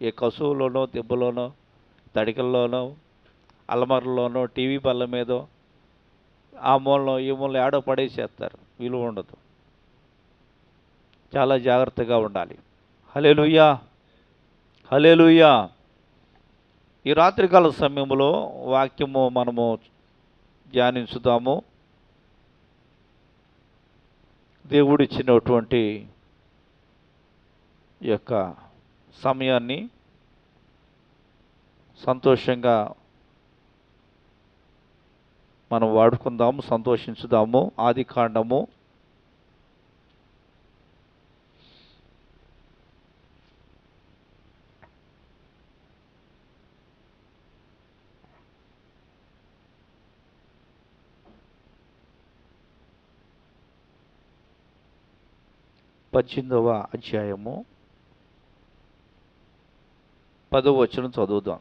ఏ కసువులోనో దెబ్బలోనో తడికల్లోనో అలమరలోనో TV బల్ల మీదో ఆ మూలలో ఈ మూలలో ఏడో పడేసేస్తారు, విలువ ఉండదు. చాలా జాగ్రత్తగా ఉండాలి. హల్లెలూయా, హల్లెలూయా. ఈ రాత్రికాల సమయంలో వాక్యము మనము ధ్యానించుదాము. దేవుడిచ్చినటువంటి ఈ యొక్క సమయాన్ని సంతోషంగా మనం వాడుకుందాము, సంతోషించుదాము. ఆదికాండము 18వ అధ్యాయము 10వ వచనం చదువుదాం.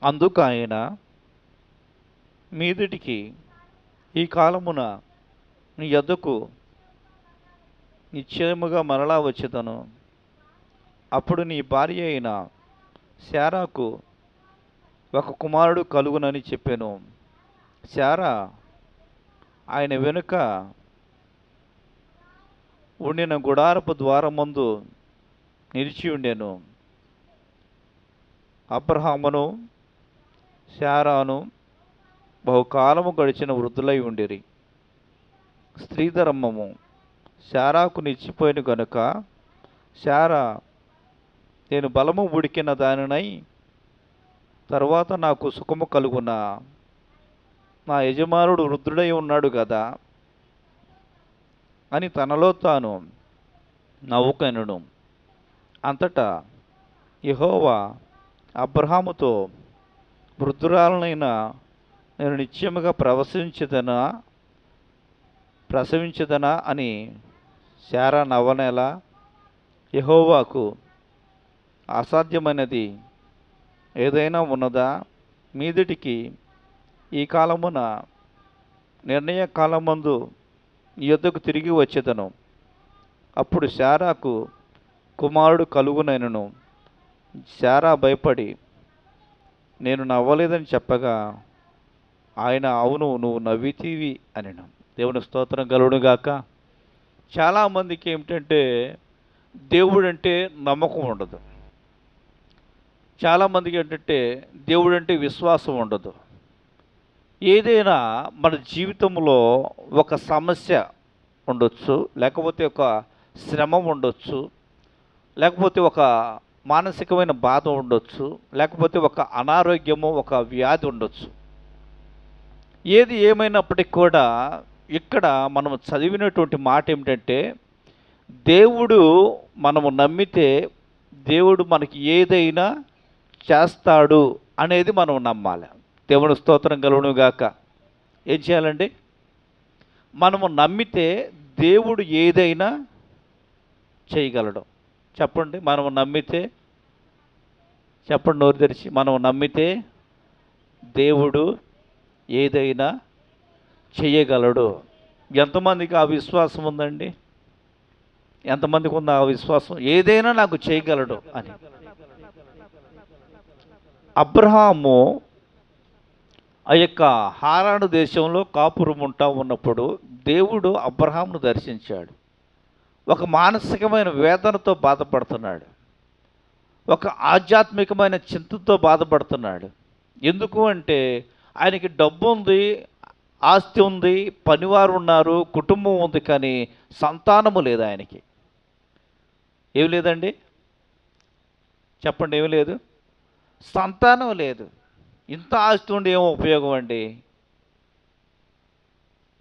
అందుకు ఆయన, మీదిటికి ఈ కాలమున నీ యొద్దకు నిశ్చయముగా మరలా వచ్చేదను. అప్పుడు నీ భార్య అయిన శారాకు ఒక కుమారుడు కలుగునని చెప్పాను. శారా ఆయన వెనుక ఉండిన గుడారపు ద్వారమందు నిలిచి ఉండెను. అబ్రహామును శారాను బహుకాలము గడిచిన వృద్ధులై ఉండిరి. స్త్రీధర్మము శారాకు నిలిచిపోయిన గనుక శారా, నేను బలము ఉడికిన దానినై తర్వాత నాకు సుఖము కలుగునా, నా యజమానుడు వృద్ధుడై ఉన్నాడు కదా అని తనలో తాను నవ్వుకొనెను. అంతటా యెహోవా అబ్రహాముతో, వృద్ధురాలనైనా నేను నిశ్చయముగా ప్రసవించదనా అని శారా నవ్వనేలా? యెహోవాకు అసాధ్యమైనది ఏదైనా ఉన్నదా? మీదిటికి ఈ కాలమున నిర్ణయ కాలమందు నీ యొద్దకు తిరిగి వచ్చేదను. అప్పుడు శారాకు కుమారుడు కలుగునెను. శారా భయపడి, నేను నవ్వలేదని చెప్పగా ఆయన, అవును, నువ్వు నవ్వితీవి అనెను. దేవుని స్తోత్రం కలుగునుగాక. చాలామందికి ఏమిటంటే దేవుడంటే నమ్మకం ఉండదు. చాలామందికి ఏంటంటే దేవుడంటే విశ్వాసం ఉండదు. ఏదైనా మన జీవితంలో ఒక సమస్య ఉండొచ్చు, లేకపోతే ఒక శ్రమ ఉండొచ్చు, లేకపోతే ఒక మానసికమైన బాధ ఉండొచ్చు, లేకపోతే ఒక అనారోగ్యము, ఒక వ్యాధి ఉండొచ్చు. ఏది ఏమైనప్పటికీ కూడా ఇక్కడ మనం చదివినటువంటి మాట ఏమిటంటే, దేవుడు మనము నమ్మితే దేవుడు మనకి ఏదైనా చేస్తాడు అనేది మనం నమ్మాలి. దేవుని స్తోత్రం కలుగునుగాక. ఏం చేయాలండి? మనము నమ్మితే దేవుడు ఏదైనా చేయగలడు. చెప్పండి, మనము నమ్మితే, చెప్పండి నోరు తెరిచి, మనం నమ్మితే దేవుడు ఏదైనా చేయగలడు. ఎంతమందికి ఆ విశ్వాసం ఉందండి? ఎంతమందికి ఉంది ఆ విశ్వాసం? ఏదైనా నాకు చేయగలడు అని. అబ్రహాము ఆ యొక్క హారాను దేశంలో కాపురం ఉంటా ఉన్నప్పుడు దేవుడు అబ్రహామును దర్శించాడు. ఒక మానసికమైన వేదనతో బాధపడుతున్నాడు, ఒక ఆధ్యాత్మికమైన చింతతో బాధపడుతున్నాడు. ఎందుకు అంటే ఆయనకి డబ్బు ఉంది, ఆస్తి ఉంది, పనివారు ఉన్నారు, కుటుంబం ఉంది, కానీ సంతానము లేదు ఆయనకి. ఏమి లేదండి? చెప్పండి, ఏమి లేదు? సంతానం లేదు. ఇంత ఆస్తి ఉండి ఏం ఉపయోగం అండి?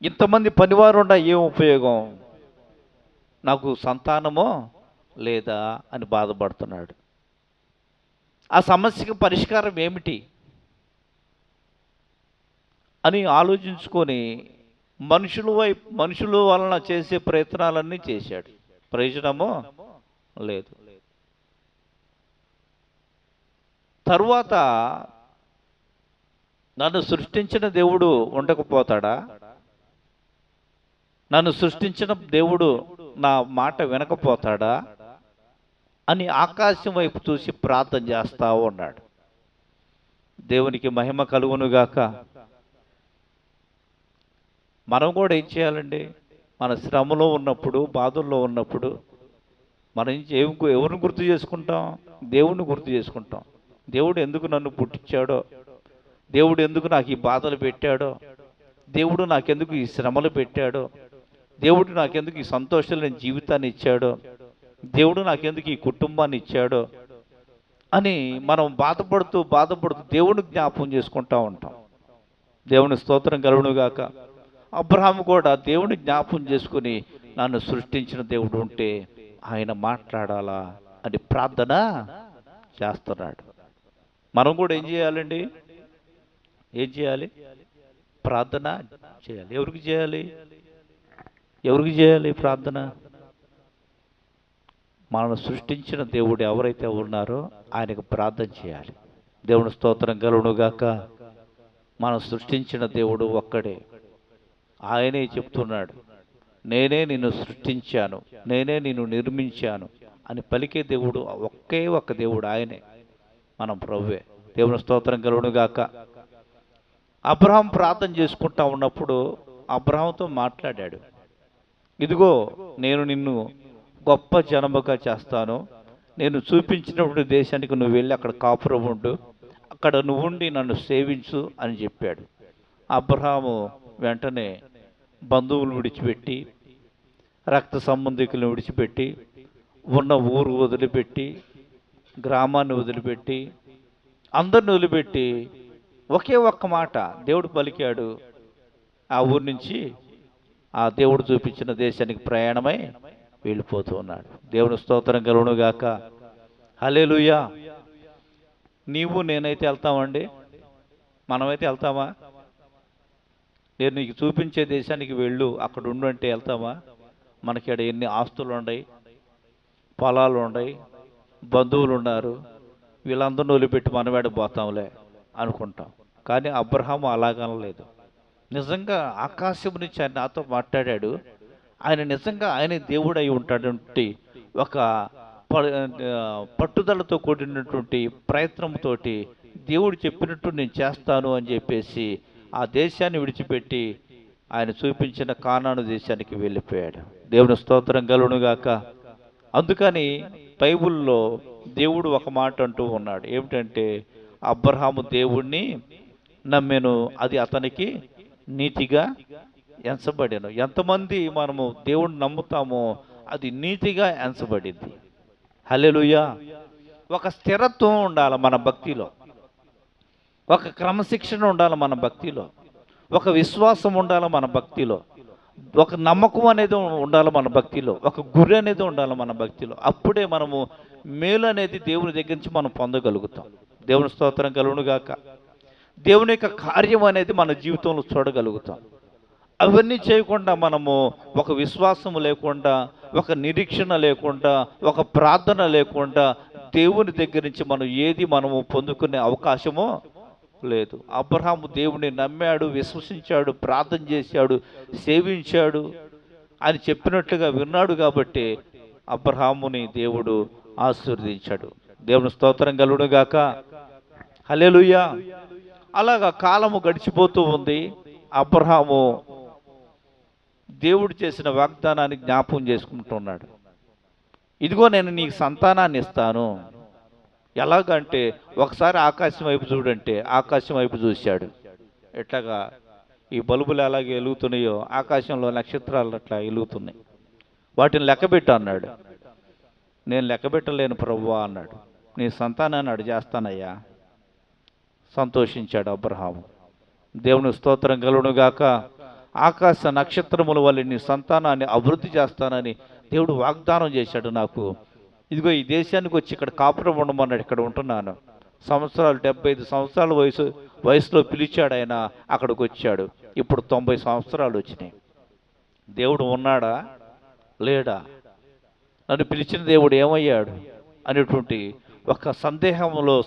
ఇంతమంది పనివారు ఉండ ఏం ఉపయోగం? నాకు సంతానమో లేదా అని బాధపడుతున్నాడు. ఆ సమస్యకు పరిష్కారం ఏమిటి అని ఆలోచించుకొని మనుషుల వలన చేసే ప్రయత్నాలన్నీ చేశాడు. ప్రయోజనమో లేదు. తరువాత నన్ను సృష్టించిన దేవుడు ఉండకపోతాడా? నన్ను సృష్టించిన దేవుడు నా మాట వినకపోతాడా అని ఆకాశం వైపు చూసి ప్రార్థన చేస్తా ఉన్నాడు. దేవునికి మహిమ కలుగునుగాక. మనం కూడా ఏం చేయాలండి? మన శ్రమలో ఉన్నప్పుడు, బాధల్లో ఉన్నప్పుడు మనం ఎవరిని గుర్తు చేసుకుంటాం? దేవుణ్ణి గుర్తు చేసుకుంటాం. దేవుడు ఎందుకు నన్ను పుట్టించాడో, దేవుడు ఎందుకు నాకు ఈ బాధలు పెట్టాడో, దేవుడు నాకెందుకు ఈ శ్రమలు పెట్టాడో, దేవుడు నాకెందుకు ఈ సంతోషాలైన జీవితాన్ని ఇచ్చాడో, దేవుడు నాకెందుకు ఈ కుటుంబాన్ని ఇచ్చాడో అని మనం బాధపడుతూ దేవుని జ్ఞాపకం చేసుకుంటూ ఉంటాం. దేవుని స్తోత్రం కలుగునుగాక. అబ్రహాము కూడా దేవుని జ్ఞాపకం చేసుకుని నన్ను సృష్టించిన దేవుడు ఉంటే ఆయన మాట్లాడాలా అని ప్రార్థన చేస్తున్నాడు. మనం కూడా ఏం చేయాలండి? ఏం చేయాలి? ప్రార్థన చేయాలి. ఎవరికి చేయాలి? ఎవరికి చేయాలి ప్రార్థన? మనల్ని సృష్టించిన దేవుడు ఎవరైతే ఉన్నారో ఆయనకు ప్రార్థన చేయాలి. దేవుని స్తోత్రం కలుగునుగాక. మనం సృష్టించిన దేవుడు ఒక్కడే. ఆయనే చెప్తున్నాడు, నేనే నిన్ను సృష్టించాను, నేనే నిన్ను నిర్మించాను అని పలికే దేవుడు ఒకే ఒక్క దేవుడు, ఆయనే మనం ప్రభువే. దేవుని స్తోత్రం కలుగునుగాక. అబ్రహాం ప్రార్థన చేసుకుంటా ఉన్నప్పుడు అబ్రహాంతో మాట్లాడాడు, ఇదిగో నేను నిన్ను గొప్ప జనముగా చేస్తాను, నేను చూపించినప్పుడు దేశానికి నువ్వు వెళ్ళి అక్కడ కాపురం ఉండు, అక్కడ నువ్వు ఉండి నన్ను సేవించు అని చెప్పాడు. అబ్రహాము వెంటనే బంధువులు విడిచిపెట్టి, రక్త సంబంధికులను విడిచిపెట్టి, ఉన్న ఊరు వదిలిపెట్టి, గ్రామాన్ని వదిలిపెట్టి, అందరిని వదిలిపెట్టి ఒకే ఒక్క మాట దేవుడు పలికాడు. ఆ ఊరి నుంచి ఆ దేవుడు చూపించిన దేశానికి ప్రయాణమై వెళ్ళిపోతూ ఉన్నాడు. దేవుని స్తోత్రం కలుగునుగాక. హల్లెలూయా. నీవు నేనైతే వెళ్తామండి? మనమైతే వెళ్తామా? నేను నీకు చూపించే దేశానికి వెళ్ళు, అక్కడ ఉండు అంటే వెళ్తామా? మనకి ఇక్కడ ఎన్ని ఆస్తులు ఉన్నాయి, పొలాలు ఉన్నాయి, బంధువులు ఉన్నారు, వీళ్ళందరినీ వదిలిపెట్టి మనమేడ పోతాంలే అనుకుంటాం. కానీ అబ్రహాము అలాగనలేదు. నిజంగా ఆకాశం నుంచి ఆయన నాతో మాట్లాడాడు. ఆయన నిజంగా ఆయన దేవుడు అయి ఉంటాడంటే ఒక పట్టుదలతో కూడినటువంటి ప్రయత్నంతో దేవుడు చెప్పినట్టు నేను చేస్తాను అని చెప్పేసి ఆ దేశాన్ని విడిచిపెట్టి ఆయన చూపించిన కానాను దేశానికి వెళ్ళిపోయాడు. దేవుని స్తోత్రం కలుగునుగాక. అందుకని బైబిల్లో దేవుడు ఒక మాట అంటూ ఉన్నాడు, ఏమిటంటే అబ్రహాము దేవుణ్ణి నమ్మెను, అది అతనికి నీతిగా ఎంచబడెను. ఎంతమంది మనము దేవుణ్ణి నమ్ముతామో అది నీతిగా ఎంచబడింది. హల్లెలూయా. ఒక స్థిరత్వం ఉండాలి మన భక్తిలో, ఒక క్రమశిక్షణ ఉండాలి మన భక్తిలో, ఒక విశ్వాసం ఉండాలి మన భక్తిలో, ఒక నమ్మకం అనేది ఉండాలి మన భక్తిలో, ఒక గురి అనేది ఉండాలి మన భక్తిలో. అప్పుడే మనము మేలు అనేది దేవుని దగ్గర నుంచి మనం పొందగలుగుతాం. దేవుని స్తోత్రం కలుగునుగాక. దేవుని యొక్క కార్యం అనేది మన జీవితంలో చూడగలుగుతాం. అవన్నీ చేయకుండా మనము ఒక విశ్వాసం లేకుండా, ఒక నిరీక్షణ లేకుండా, ఒక ప్రార్థన లేకుండా దేవుని దగ్గర నుంచి మనము పొందుకునే అవకాశమో లేదు. అబ్రహాము దేవుని నమ్మాడు, విశ్వసించాడు, ప్రార్థన చేశాడు, సేవించాడు, అని చెప్పినట్లుగా విన్నాడు. కాబట్టి అబ్రహాముని దేవుడు ఆశీర్వదించాడు. దేవుని స్తోత్రం కలుగునుగాక. హల్లెలూయా. అలాగా కాలము గడిచిపోతూ ఉంది. అబ్రహాము దేవుడు చేసిన వాగ్దానాన్ని జ్ఞాపకం చేసుకుంటున్నాడు. ఇదిగో నేను నీకు సంతానాన్ని ఇస్తాను. ఎలాగంటే ఒకసారి ఆకాశం వైపు చూడంటే ఆకాశం వైపు చూశాడు. ఎట్లాగా ఈ బల్బులు ఎలాగే వెలుగుతున్నాయో ఆకాశంలో నక్షత్రాలు అట్లా వెలుగుతున్నాయి. వాటిని లెక్కబెట్టు అన్నాడు. నేను లెక్కబెట్టలేను ప్రభువా అన్నాడు. నీ సంతానాన్ని అడు చేస్తానయ్యా. సంతోషించాడు అబ్రహాము. దేవుని స్తోత్రం కలుగునుగాక. ఆకాశ నక్షత్రముల వల్ల నీ సంతానాన్ని అభివృద్ధి చేస్తానని దేవుడు వాగ్దానం చేశాడు నాకు. ఇదిగో ఈ దేశానికి వచ్చి ఇక్కడ కాపురం ఉండమన్నాడు. ఇక్కడ ఉంటున్నాను. 75 సంవత్సరాల వయసులో పిలిచాడు ఆయన. అక్కడికి వచ్చాడు. ఇప్పుడు 90 సంవత్సరాలు వచ్చినాయి. దేవుడు ఉన్నాడా లేడా? నన్ను పిలిచిన దేవుడు ఏమయ్యాడు అనేటువంటి ఒక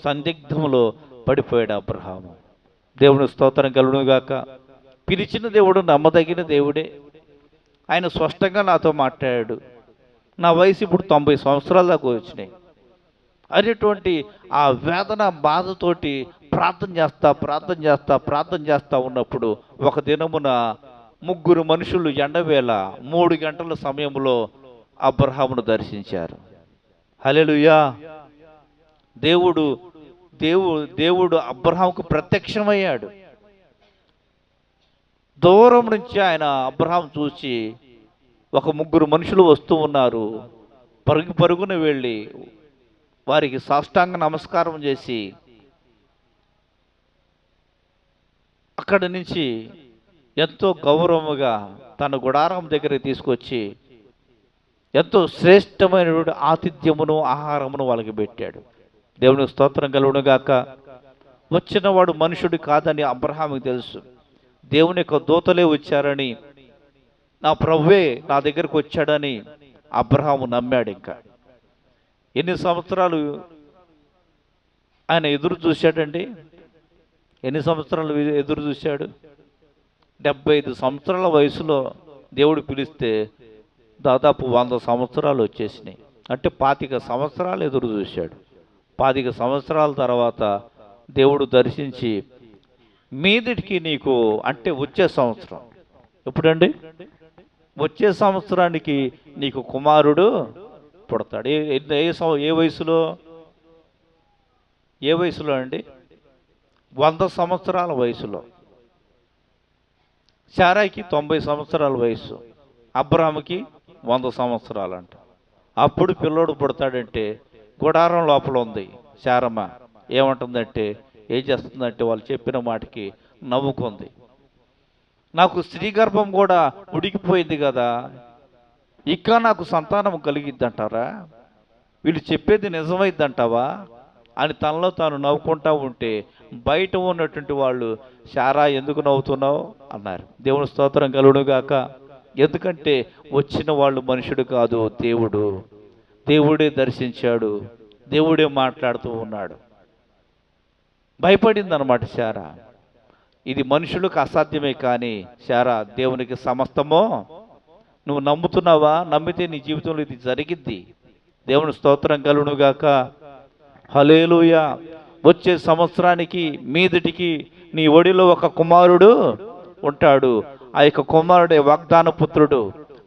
సందిగ్ధంలో పడిపోయాడు అబ్రహాము. దేవుని స్తోత్రం కలుగునుగాక. పిలిచిన దేవుడు నమ్మదగిన దేవుడే. ఆయన స్పష్టంగా నాతో మాట్లాడాడు. నా వయసు ఇప్పుడు 90 సంవత్సరాల దాకా వచ్చినాయి అనేటువంటి ఆ వేదన బాధతోటి ప్రార్థన చేస్తా ఉన్నప్పుడు ఒక దినమున 3 మనుషులు ఎండవేళ 3 గంటల సమయంలో అబ్రహామును దర్శించారు. హల్లెలూయా. దేవుడు దేవుడు అబ్రహాముకు ప్రత్యక్షమయ్యాడు. దూరం నుంచి ఆయన అబ్రహాం చూసి ఒక 3 మనుషులు వస్తూ ఉన్నారు. పరుగున వెళ్ళి వారికి సాష్టాంగ నమస్కారం చేసి అక్కడి నుంచి ఎంతో గౌరవముగా తన గుడారం దగ్గరికి తీసుకొచ్చి ఎంతో శ్రేష్టమైనటువంటి ఆతిథ్యమును ఆహారమును వాళ్ళకి పెట్టాడు. దేవునికి స్తోత్రం కలుగునుగాక. వచ్చినవాడు మనుషుడు కాదని అబ్రహాముకి తెలుసు. దేవుని యొక్క దూతలే వచ్చారని, నా ప్రభువే నా దగ్గరకు వచ్చాడని అబ్రహాము నమ్మాడు. ఇంకా ఎన్ని సంవత్సరాలు ఆయన ఎదురు చూశాడండి? ఎన్ని సంవత్సరాలు ఎదురు చూశాడు? 75 సంవత్సరాల వయసులో దేవుడు పిలిస్తే దాదాపు 100 సంవత్సరాలు వచ్చేసినాయి. అంటే 25 సంవత్సరాలు ఎదురు చూశాడు. 25 సంవత్సరాల తర్వాత దేవుడు దర్శించి, మీదిటికి నీకు, అంటే వచ్చే సంవత్సరం, ఎప్పుడండి? వచ్చే సంవత్సరానికి నీకు కుమారుడు పుడతాడు. ఏ వయసులో? ఏ వయసులో అండి? 100 సంవత్సరాల వయసులో. శారాయికి 90 సంవత్సరాల వయసు, అబ్రహాముకి 100 సంవత్సరాలు అంట. అప్పుడు పిల్లోడు పుడతాడంటే గుడారం లోపల ఉంది శారమ్మ. ఏమంటుందంటే, ఏం చేస్తుందంటే వాళ్ళు చెప్పిన మాటకి నవ్వుకుంది. నాకు స్త్రీ గర్భం కూడా ఉడికిపోయింది కదా, ఇంకా నాకు సంతానం కలిగిద్దంటారా? వీళ్ళు చెప్పేది నిజమైద్దంటావా అని తనలో తాను నవ్వుకుంటా ఉంటే బయట ఉన్నటువంటి వాళ్ళు, శారా ఎందుకు నవ్వుతున్నావు అన్నారు. దేవుని స్తోత్రం కలుగునుగాక. ఎందుకంటే వచ్చిన వాళ్ళు మనుషుడు కాదు, దేవుడే దర్శించాడు, దేవుడే మాట్లాడుతూ ఉన్నాడు. భయపడింది అన్నమాట శారా. ఇది మనుషులకు అసాధ్యమే, కానీ శారా దేవునికి సమస్తమో. నువ్వు నమ్ముతున్నావా? నమ్మితే నీ జీవితంలో ఇది జరిగిద్ది. దేవుని స్తోత్రం కలుగునుగాక. హల్లెలూయా. వచ్చే సంవత్సరానికి మీదటికి నీ ఒడిలో ఒక కుమారుడు ఉంటాడు. ఆ యొక్క కుమారుడే వాగ్దాన పుత్రుడు.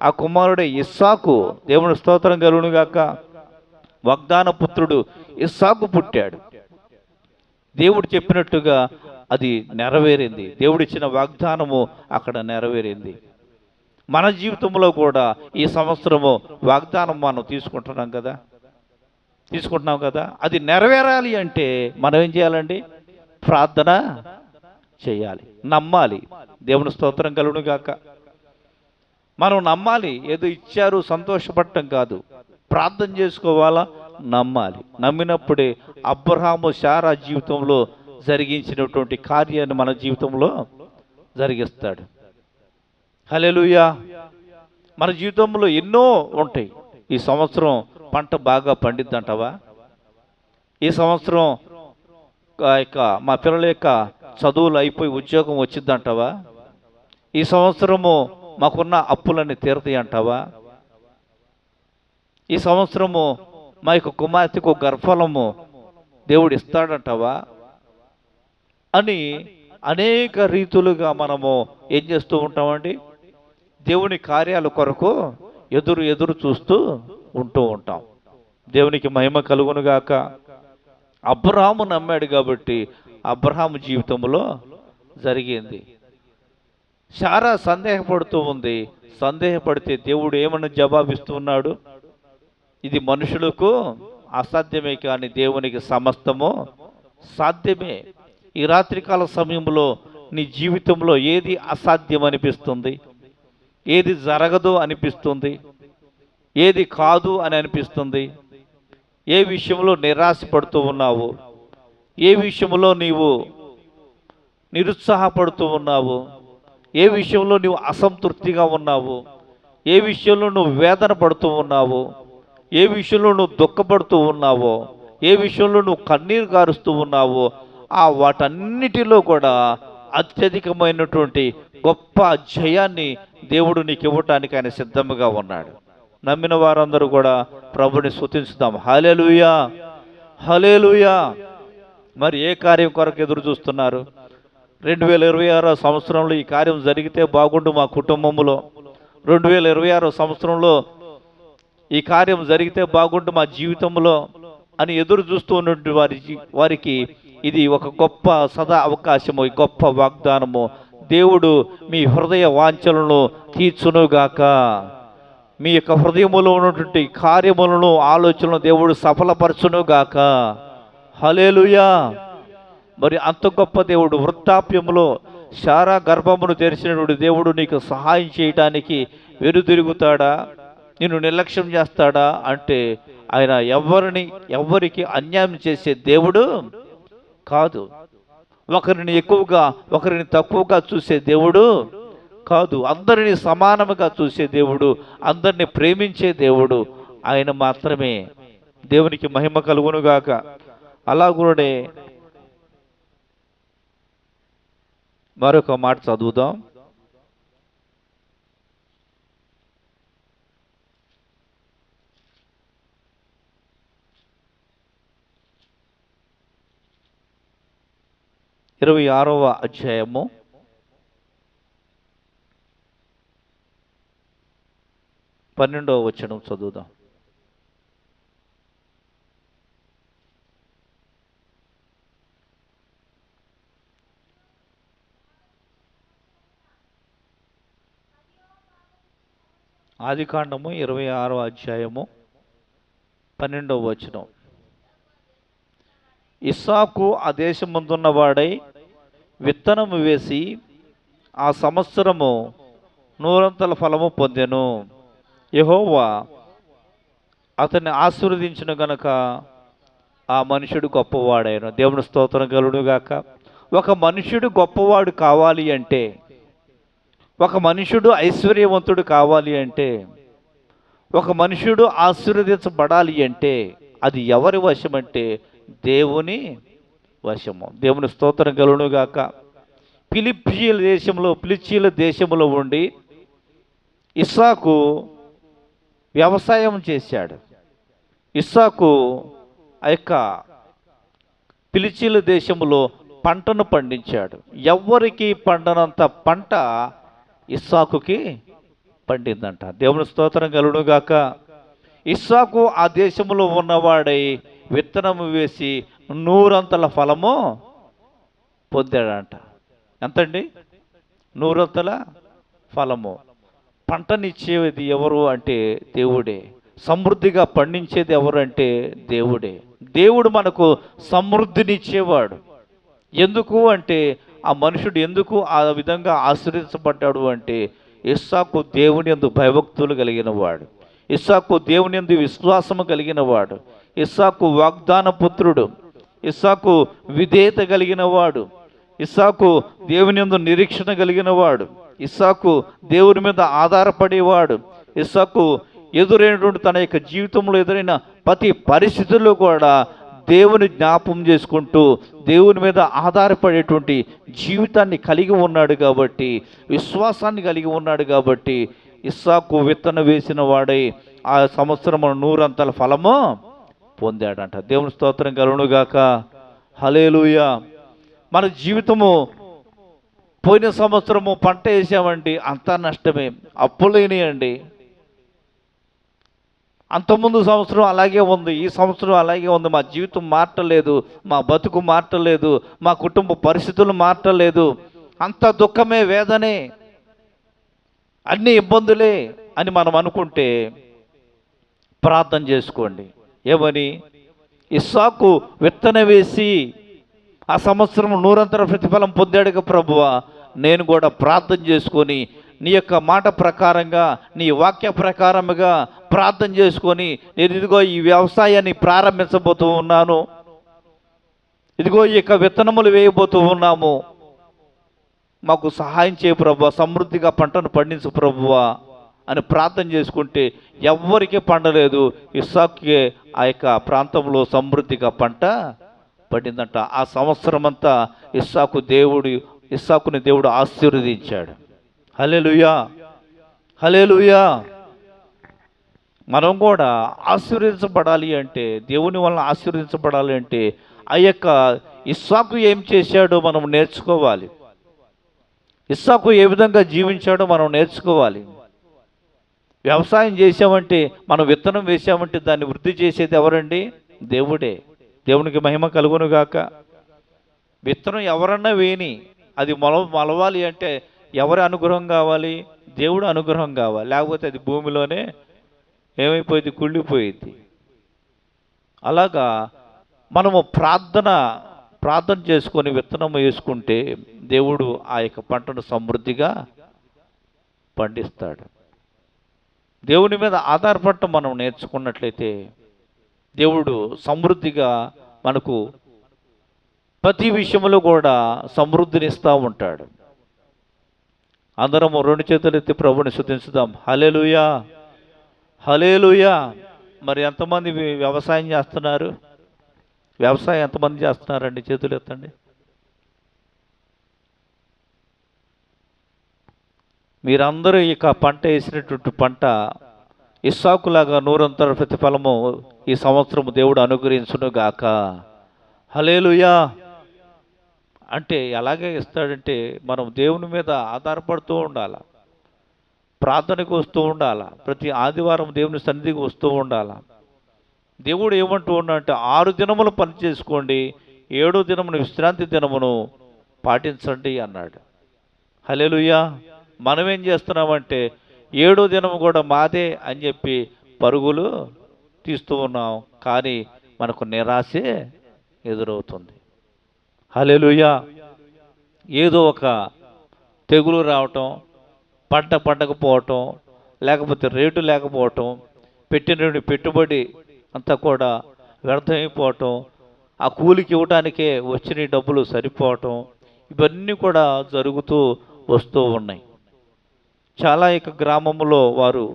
ఆ కుమారుడే ఇస్సాకు. దేవుని స్తోత్రం కలుగునుగాక. వాగ్దాన పుత్రుడు ఇస్సాకు పుట్టాడు. దేవుడు చెప్పినట్టుగా అది నెరవేరింది. దేవుడిచ్చిన వాగ్దానము అక్కడ నెరవేరింది. మన జీవితంలో కూడా ఈ సంవత్సరము వాగ్దానం మనం తీసుకుంటున్నాం కదా. అది నెరవేరాలి అంటే మనం ఏం చేయాలండి? ప్రార్థన చేయాలి, నమ్మాలి. దేవుని స్తోత్రం కలుగునుగాక. మనం నమ్మాలి. ఏదో ఇచ్చారు సంతోషపడటం కాదు, ప్రార్థన చేసుకోవాలా, నమ్మాలి. నమ్మినప్పుడే అబ్రహాము శారా జీవితంలో జరిగించినటువంటి కార్యాన్ని మన జీవితంలో జరిగిస్తాడు. హల్లెలూయా. మన జీవితంలో ఎన్నో ఉంటాయి. ఈ సంవత్సరం పంట బాగా పండిద్దంటావా? ఈ సంవత్సరం మా పిల్లల యొక్క చదువులు అయిపోయి ఉద్యోగం వచ్చిద్దంటావా? ఈ సంవత్సరము మాకున్న అప్పులన్నీ తీరతాయి అంటావా? ఈ సంవత్సరము మా యొక్క కుమార్తెకు గర్భఫలము దేవుడు ఇస్తాడంటావా అని అనేక రీతులుగా మనము ఏం చేస్తూ ఉంటామండి? దేవుని కార్యాల కొరకు ఎదురు చూస్తూ ఉంటూ ఉంటాం. దేవునికి మహిమ కలుగునుగాక. అబ్రహాము నమ్మాడు కాబట్టి అబ్రహాము జీవితంలో జరిగింది. శారా సందేహపడుతూ ఉంది. సందేహపడితే దేవుడు ఏమన్నా జవాబిస్తూ ఉన్నాడు? ఇది మనుషులకు అసాధ్యమే, కానీ దేవునికి సమస్తము సాధ్యమే. ఈ రాత్రికాల సమయంలో నీ జీవితంలో ఏది అసాధ్యం అనిపిస్తుంది? ఏది జరగదు అనిపిస్తుంది? ఏది కాదు అని అనిపిస్తుంది? ఏ విషయంలో నిరాశపడుతూ ఉన్నావు? ఏ విషయంలో నీవు నిరుత్సాహపడుతూ ఉన్నావు? ఏ విషయంలో నువ్వు అసంతృప్తిగా ఉన్నావు? ఏ విషయంలో నువ్వు వేదన పడుతూ ఉన్నావు? ఏ విషయంలో నువ్వు దుఃఖపడుతూ ఉన్నావో? ఏ విషయంలో నువ్వు కన్నీరు కారుస్తూ ఉన్నావో? వాటన్నిటిలో కూడా అత్యధికమైనటువంటి గొప్ప జయాన్ని దేవుడు నీకు ఇవ్వటానికి ఆయన సిద్ధంగా ఉన్నాడు. నమ్మిన వారందరూ కూడా ప్రభుని స్తుతించుదాం. హల్లెలూయా, హల్లెలూయా. మరి ఏ కార్యం కొరకు ఎదురు చూస్తున్నారు? 2026 సంవత్సరంలో ఈ కార్యం జరిగితే బాగుండు మా కుటుంబంలో, 2026 సంవత్సరంలో ఈ కార్యం జరిగితే బాగుండు మా జీవితంలో అని ఎదురు చూస్తూ ఉన్నటువంటి వారికి ఇది ఒక గొప్ప సదా అవకాశము, గొప్ప వాగ్దానము. దేవుడు మీ హృదయ వాంఛలను తీర్చునుగాక. మీ యొక్క హృదయములో ఉన్నటువంటి కార్యములను, ఆలోచనలను దేవుడు సఫలపరచునుగాక. హల్లెలూయా. మరి అంత గొప్ప దేవుడు వృద్ధాప్యములో శారా గర్భమును తెరిచినటువంటి దేవుడు నీకు సహాయం చేయటానికి వెనుదిరుగుతాడా? నిన్ను నిర్లక్ష్యం చేస్తాడా అంటే ఆయన ఎవరికి అన్యాయం చేసే దేవుడు కాదు. ఒకరిని ఎక్కువగా ఒకరిని తక్కువగా చూసే దేవుడు కాదు. అందరినీ సమానముగా చూసే దేవుడు, అందరినీ ప్రేమించే దేవుడు ఆయన మాత్రమే. దేవునికి మహిమ కలుగునుగాక. అలాగూనే మరొక మాట చదువుదాం. ఇరవై 26వ అధ్యాయము 12వ వచనం చదువుదాం. ఆదికాండము 26వ అధ్యాయము 12వ వచనం. ఇస్సాకు ఆ దేశమందున్నవాడై విత్తనము వేసి ఆ సంవత్సరము 100 ఫలము పొందెను. యెహోవా అతన్ని ఆశీర్వదించిన గనుక ఆ మనుషుడు గొప్పవాడైన. దేవుని స్తోత్రం కలుగునుగాక. ఒక మనుషుడు గొప్పవాడు కావాలి అంటే, ఒక మనుషుడు ఐశ్వర్యవంతుడు కావాలి అంటే, ఒక మనుషుడు ఆశీర్వదించబడాలి అంటే అది ఎవరి వశం అంటే దేవుని వశము. దేవుని స్తోత్రం కలుగునుగాక. ఫిలిస్తీయుల దేశంలో ఉండి ఇస్సాకు వ్యవసాయం చేశాడు. ఇస్సాకు ఆ యొక్క ఫిలిస్తీయుల దేశంలో పంటను పండించాడు. ఎవ్వరికి పండనంత పంట ఇస్సాకుకి పండిందంట. దేవుని స్తోత్రం కలుగునుగాక. ఇస్సాకు ఆ దేశంలో ఉన్నవాడై విత్తనము వేసి 100 ఫలము పొందాడంట. ఎంతండి? 100 ఫలము. పంటనిచ్చేది ఎవరు అంటే దేవుడే. సమృద్ధిగా పండించేది ఎవరు అంటే దేవుడే. దేవుడు మనకు సమృద్ధినిచ్చేవాడు. ఎందుకు అంటే ఆ మనుషుడు ఎందుకు ఆ విధంగా ఆశీర్వదించబడ్డాడు అంటే ఇస్సాకు దేవుని యందు భయభక్తులు కలిగిన వాడు, ఇస్సాకు దేవుని యందు విశ్వాసము కలిగిన వాడు, ఇస్సాకు వాగ్దాన పుత్రుడు, ఇస్సాకు విధేయత కలిగిన వాడు, ఇస్సాకు దేవుని యందు నిరీక్షణ కలిగిన వాడు, ఇస్సాకు దేవుని మీద ఆధారపడేవాడు. ఇస్సాకు ఎదురైనటువంటి తన యొక్క జీవితంలో ఎదురైన ప్రతి పరిస్థితుల్లో కూడా దేవుని జ్ఞాపం చేసుకుంటూ దేవుని మీద ఆధారపడేటువంటి జీవితాన్ని కలిగి ఉన్నాడు కాబట్టి, విశ్వాసాన్ని కలిగి ఉన్నాడు కాబట్టి ఇస్సాకు విత్తనం వేసిన వాడై ఆ సంవత్సరం 100 ఫలము పొందాడంట. దేవుని స్తోత్రం కలుగునుగాక. హల్లెలూయా. మన జీవితము పోయిన సంవత్సరము పంట వేసామండి, అంతా నష్టమే, అప్పులేనియండి. అంతకుముందు సంవత్సరం అలాగే ఉంది, ఈ సంవత్సరం అలాగే ఉంది. మా జీవితం మారటలేదు, మా బతుకు మారటలేదు, మా కుటుంబ పరిస్థితులు మారటలేదు, అంత దుఃఖమే, వేదనే, అన్ని ఇబ్బందులే అని మనం అనుకుంటే ప్రార్థన చేసుకోండి. ఏమని? ఇస్సాకు విత్తనం వేసి ఆ సంవత్సరం 100 ప్రతిఫలం పొందాడుగా ప్రభువా, నేను కూడా ప్రార్థన చేసుకొని నీ యొక్క మాట ప్రకారంగా, నీ వాక్య ప్రకారముగా ప్రార్థన చేసుకొని నేను ఇదిగో ఈ వ్యవసాయాన్ని ప్రారంభించబోతూ ఉన్నాను, ఇదిగో ఈ యొక్క విత్తనములు వేయబోతూ ఉన్నాము, మాకు సహాయం చేయ ప్రభువా, సమృద్ధిగా పంటను పండించు ప్రభువా అని ప్రార్థన చేసుకుంటే ఎవ్వరికీ పండలేదు. ఇస్సాకుకే ఆ యొక్క ప్రాంతంలో సమృద్ధిగా పంట పండిందంట. ఆ సంవత్సరం అంతా ఇస్సాకుని దేవుడు ఆశీర్వదించాడు. హల్లెలూయా, హల్లెలూయా. మనం కూడా ఆశీర్వదించబడాలి అంటే, దేవుని వలన ఆశీర్వదించబడాలి అంటే ఆ యొక్క ఇస్సాకు ఏం చేశాడో మనం నేర్చుకోవాలి. ఇస్సాకు ఏ విధంగా జీవించాడో మనం నేర్చుకోవాలి. వ్యవసాయం చేసామంటే, మనం విత్తనం వేసామంటే దాన్ని వృద్ధి చేసేది ఎవరండి? దేవుడే. దేవునికి మహిమ కలుగును గాక. విత్తనం ఎవరన్నా వేయని, అది మొలవాలి అంటే ఎవరి అనుగ్రహం కావాలి? దేవుడు అనుగ్రహం కావాలి. లేకపోతే అది భూమిలోనే ఏమైపోయింది? కుళ్ళిపోయింది. అలాగా మనము ప్రార్థన చేసుకొని విత్తనం వేసుకుంటే దేవుడు ఆ యొక్క పంటను సమృద్ధిగా పండిస్తాడు. దేవుని మీద ఆధారపడటం మనం నేర్చుకున్నట్లయితే దేవుడు సమృద్ధిగా మనకు ప్రతి విషయంలో కూడా సమృద్ధినిస్తూ ఉంటాడు. అందరము రెండు చేతులు ఎత్తి ప్రభుని స్తుతించుదాం. హల్లెలూయా, హల్లెలూయా. మరి ఎంతమంది వ్యవసాయం చేస్తున్నారు? వ్యవసాయం ఎంతమంది చేస్తున్నారండి? చేతులు ఎత్తండి. మీరందరూ ఇక పంట వేసినటువంటి పంట ఇస్సాకులాగా నూరంతర ప్రతిఫలము ఈ సంవత్సరం దేవుడు అనుగ్రహించును గాక. హల్లెలూయా. అంటే ఎలాగే ఇస్తాడంటే మనం దేవుని మీద ఆధారపడుతూ ఉండాలి, ప్రార్థనకు వస్తూ ఉండాలి, ప్రతి ఆదివారం దేవుని సన్నిధికి వస్తూ ఉండాలి. దేవుడు ఏమంటూ ఉన్నాడంటే 6 దినములు పని చేసుకోండి, 7వ దినమును విశ్రాంతి దినమును పాటించండి అన్నాడు. హల్లెలూయా. మనం ఏం చేస్తున్నామంటే 7వ దినము కూడా మాదే అని చెప్పి పరుగులు తీస్తూ ఉన్నాం, కానీ మనకు నిరాశే ఎదురవుతుంది. హల్లెలూయా. ఏదో ఒక తెగులు రావటం, పంట పండకపోవటం, లేకపోతే రేటు లేకపోవటం, పెట్టిన పెట్టుబడి అంతా కూడా వ్యర్థమైపోవటం, ఆ కూలికి ఇవ్వటానికే వచ్చిన డబ్బులు సరిపోవటం, ఇవన్నీ కూడా జరుగుతూ వస్తూ ఉన్నాయి. చాలా ఇక గ్రామంలో వారు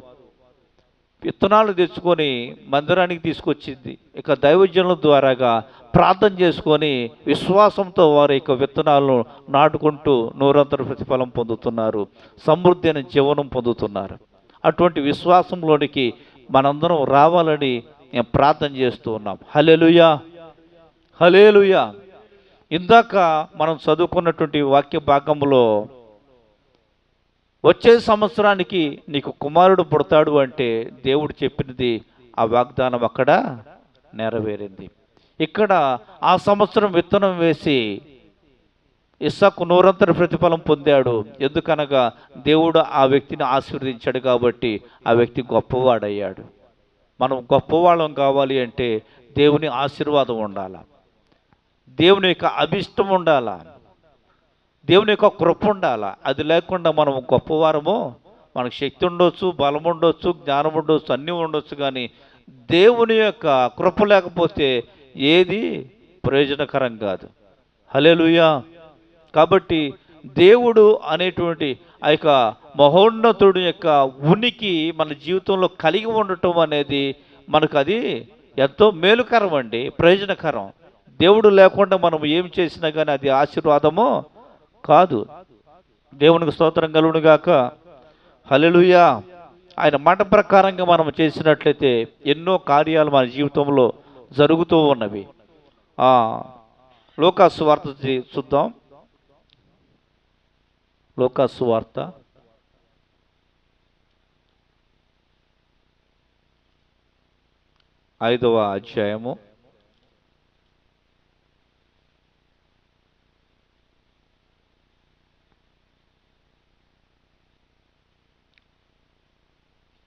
విత్తనాలు తెచ్చుకొని మందిరానికి తీసుకొచ్చింది ఇక దైవజనుల ద్వారాగా ప్రార్థన చేసుకొని విశ్వాసంతో వారి యొక్క విత్తనాలను నాటుకుంటూ నూరంతర ప్రతిఫలం పొందుతున్నారు, సమృద్ధి అనే జీవనం పొందుతున్నారు. అటువంటి విశ్వాసంలోనికి మనందరం రావాలని నేను ప్రార్థన చేస్తూ ఉన్నాం. హల్లెలూయా, హల్లెలూయా. ఇందాక మనం చదువుకున్నటువంటి వాక్య భాగంలో వచ్చే సంవత్సరానికి నీకు కుమారుడు పుడతాడు అంటే దేవుడు చెప్పినది ఆ వాగ్దానం అక్కడ నెరవేరింది. ఇక్కడ ఆ సంవత్సరం విత్తనం వేసి ఇస్సాకు నూరంతర ప్రతిఫలం పొందాడు. ఎందుకనగా దేవుడు ఆ వ్యక్తిని ఆశీర్వదించాడు కాబట్టి ఆ వ్యక్తి గొప్పవాడయ్యాడు. మనం గొప్పవాళ్ళం కావాలి అంటే దేవుని ఆశీర్వాదం ఉండాల, దేవుని యొక్క అభిష్టం ఉండాల, దేవుని యొక్క కృప ఉండాల. అది లేకుండా మనం గొప్పవారము, మనకు శక్తి ఉండొచ్చు, బలం ఉండొచ్చు, జ్ఞానం ఉండొచ్చు, అన్నీ ఉండొచ్చు, కానీ దేవుని యొక్క కృప లేకపోతే ఏది ప్రయోజనకరం కాదు. హల్లెలూయా. కాబట్టి దేవుడు అనేటువంటి ఆ యొక్క మహోన్నతుడు యొక్క ఉనికి మన జీవితంలో కలిగి ఉండటం అనేది మనకు అది ఎంతో మేలుకరం అండి, ప్రయోజనకరం. దేవుడు లేకుండా మనం ఏం చేసినా కానీ అది ఆశీర్వాదము కాదు. దేవునికి స్తోత్రం కలుగును గాక. హల్లెలూయా. ఆయన మాట ప్రకారంగా మనం చేసినట్లయితే ఎన్నో కార్యాలు మన జీవితంలో జరుగుతూ ఉన్నవి. లూకా సువార్త చూద్దాం. లూకా సువార్త 5వ అధ్యాయము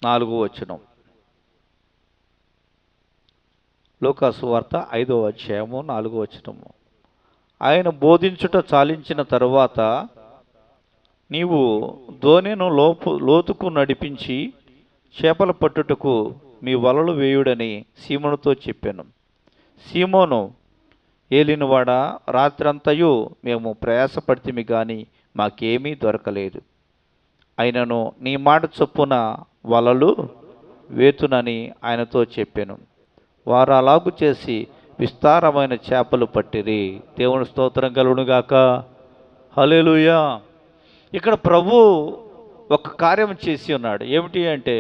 4వ వచనం. లూకా సువార్త 5వ అధ్యాయము 4వ వచనము. ఆయన బోధించుట చాలించిన తరువాత నీవు దోణిను లోతుకు నడిపించి చేపల పట్టుటకు మీ వలలు వేయుడని సీమోనుతో చెప్పాను. సీమోను, ఏలినవాడా, రాత్రంతయు మేము ప్రయాసపడితిమి కానీ మాకేమీ దొరకలేదు. అయినను నీ మాట చొప్పున వలలు వేతునని ఆయనతో చెప్పాను. వారు అలాగు చేసి విస్తారమైన చేపలు పట్టిరి. దేవుని స్తోత్రం కలుగునుగాక. హల్లెలూయా. ఇక్కడ ప్రభు ఒక కార్యం చేసి ఉన్నాడు. ఏమిటి అంటే,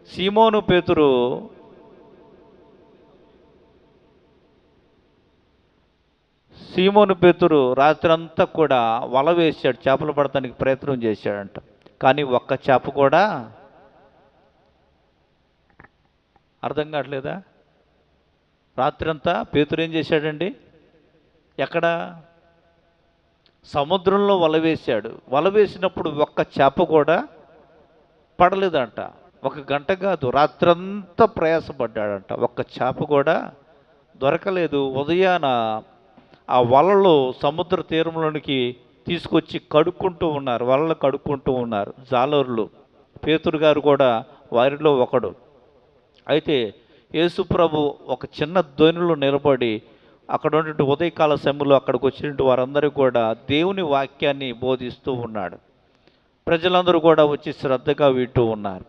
సీమోను పేతురు రాత్రంతా కూడా వల వేశాడు, చేపలు పడటానికి ప్రయత్నం చేశాడంట. కానీ ఒక్క చేప కూడా అర్థం కావట్లేదా? రాత్రంతా పేతురు ఏం చేశాడండి? ఎక్కడ? సముద్రంలో వల వేశాడు. వల వేసినప్పుడు ఒక్క చేప కూడా పడలేదంట. 1 గంట కాదు, రాత్రంతా ప్రయాసపడ్డాడంట, ఒక్క చేప కూడా దొరకలేదు. ఉదయాన ఆ వలలు సముద్ర తీరంలోనికి తీసుకొచ్చి కడుక్కుంటూ ఉన్నారు, వలలు కడుక్కుంటూ ఉన్నారు జాలరులు. పేతురు గారు కూడా వారిలో ఒకడు. అయితే యేసుప్రభు ఒక చిన్న ధ్వనిలో నిలబడి అక్కడ ఉన్నటువంటి ఉదయకాల సమయంలో అక్కడికి వచ్చినట్టు వారందరూ కూడా దేవుని వాక్యాన్ని బోధిస్తూ ఉన్నాడు. ప్రజలందరూ కూడా వచ్చి శ్రద్ధగా వింటూ ఉన్నారు.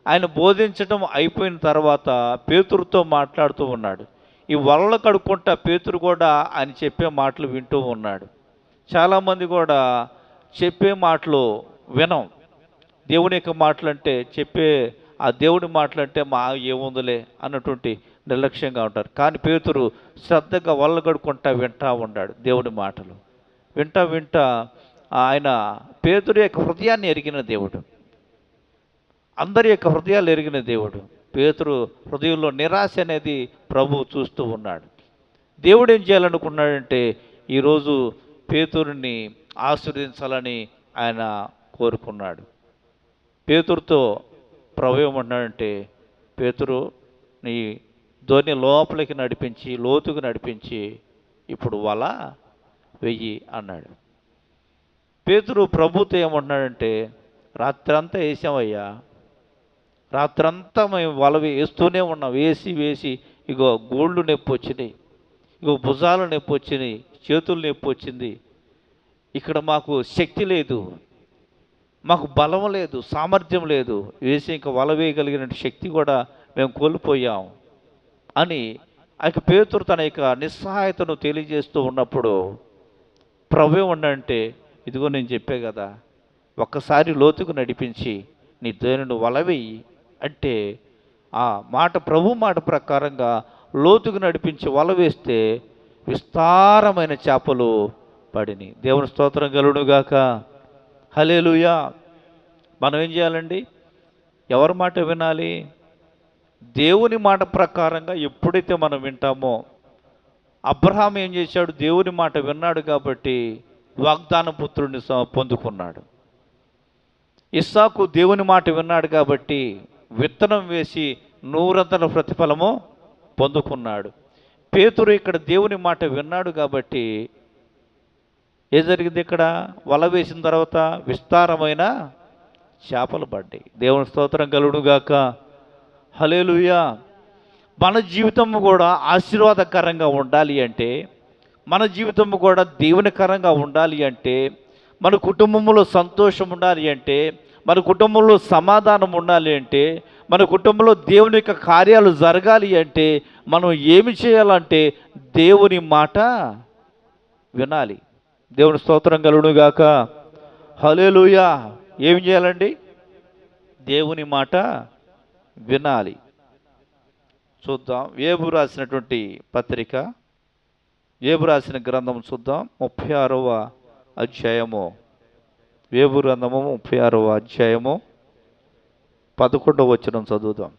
ఆయన బోధించడం అయిపోయిన తర్వాత పేతురుతో మాట్లాడుతూ ఉన్నాడు. ఈ వలలు కడుక్కుంటా పేతురు కూడా ఆయన చెప్పే మాటలు వింటూ ఉన్నాడు. చాలామంది కూడా చెప్పే మాటలు వినం. దేవుని యొక్క మాటలు అంటే ఆ దేవుడి మాటలంటే ఏముందిలే అన్నటువంటి నిర్లక్ష్యంగా ఉంటారు. కానీ పేతురు శ్రద్ధగా వలలు కడుక్కుంటా వింటా ఉన్నాడు దేవుడి మాటలు. వింటా ఆయన పేతురు యొక్క హృదయాన్ని ఎరిగిన దేవుడు, అందరి యొక్క హృదయాలు ఎరిగిన దేవుడు. పేతురు హృదయంలో నిరాశ అనేది ప్రభువు చూస్తూ ఉన్నాడు. దేవుడు ఏం చేయాలనుకున్నాడంటే, ఈరోజు పేతురుని ఆశీర్వదించాలని ఆయన కోరుకున్నాడు. పేతురుతో ప్రభు ఏమన్నాడంటే, పేతురు నీ ధోని లోపలికి నడిపించి, లోతుకు నడిపించి ఇప్పుడు వల వెయ్యి అన్నాడు. పేతురు ప్రభుతో ఏమంటున్నాడంటే, రాత్రంతా వేసామయ్యా, రాత్రంతా మేము వల వేస్తూనే ఉన్నాం, వేసి ఇగో గోళ్ళు నొప్పి వచ్చినాయి, ఇగో భుజాలు నొప్పి వచ్చినాయి, చేతులు నొప్పి వచ్చింది, ఇక్కడ మాకు శక్తి లేదు, మాకు బలం లేదు, సామర్థ్యం లేదు, వేసి ఇంకా వల వేయగలిగిన శక్తి కూడా మేము కోల్పోయాం అని ఆయన పేతురు తన యొక్క నిస్సహాయతను తెలియజేస్తూ ఉన్నప్పుడు ప్రభు ఏమన్నాడంటే, ఇదిగో నేను చెప్పే కదా, ఒక్కసారి లోతుకు నడిపించి నీ దేవుని వల వేయి అంటే, ఆ మాట ప్రభు మాట ప్రకారంగా లోతుకు నడిపించి వల వేస్తే విస్తారమైన చేపలు పడినాయి. దేవుని స్తోత్రం కలుగునుగాక. హల్లెలూయా. మనం ఏం చేయాలండి? ఎవరి మాట వినాలి? దేవుని మాట ప్రకారంగా ఎప్పుడైతే మనం వింటామో, అబ్రహాం ఏం చేశాడు? దేవుని మాట విన్నాడు కాబట్టి వాగ్దాన పుత్రుడిని పొందుకున్నాడు. ఇస్సాకు దేవుని మాట విన్నాడు కాబట్టి విత్తనం వేసి 100 ప్రతిఫలము పొందుకున్నాడు. పేతురు ఇక్కడ దేవుని మాట విన్నాడు కాబట్టి ఏం జరిగింది? ఇక్కడ వల వేసిన తర్వాత విస్తారమైన చేపలు పడ్డాయి. దేవుని స్తోత్రం కలుగునుగాక. హల్లెలూయా. మన జీవితం కూడా ఆశీర్వాదకరంగా ఉండాలి అంటే, మన జీవితం కూడా దేవునికరంగా ఉండాలి అంటే, మన కుటుంబంలో సంతోషం ఉండాలి అంటే, మన కుటుంబంలో సమాధానం ఉండాలి అంటే, మన కుటుంబంలో దేవుని యొక్క కార్యాలు జరగాలి అంటే మనం ఏమి చేయాలంటే దేవుని మాట వినాలి. దేవుని స్తోత్రం కలుగునుగాక. హల్లెలూయా. ఏమి చేయాలండి? దేవుని మాట వినాలి. చూద్దాం, యోబు రాసినటువంటి పత్రిక, యోబు రాసిన గ్రంథం చూద్దాం. 36వ అధ్యాయము, యోబు గ్రంథము 36వ అధ్యాయము 11వ వచనం చదువుదాం.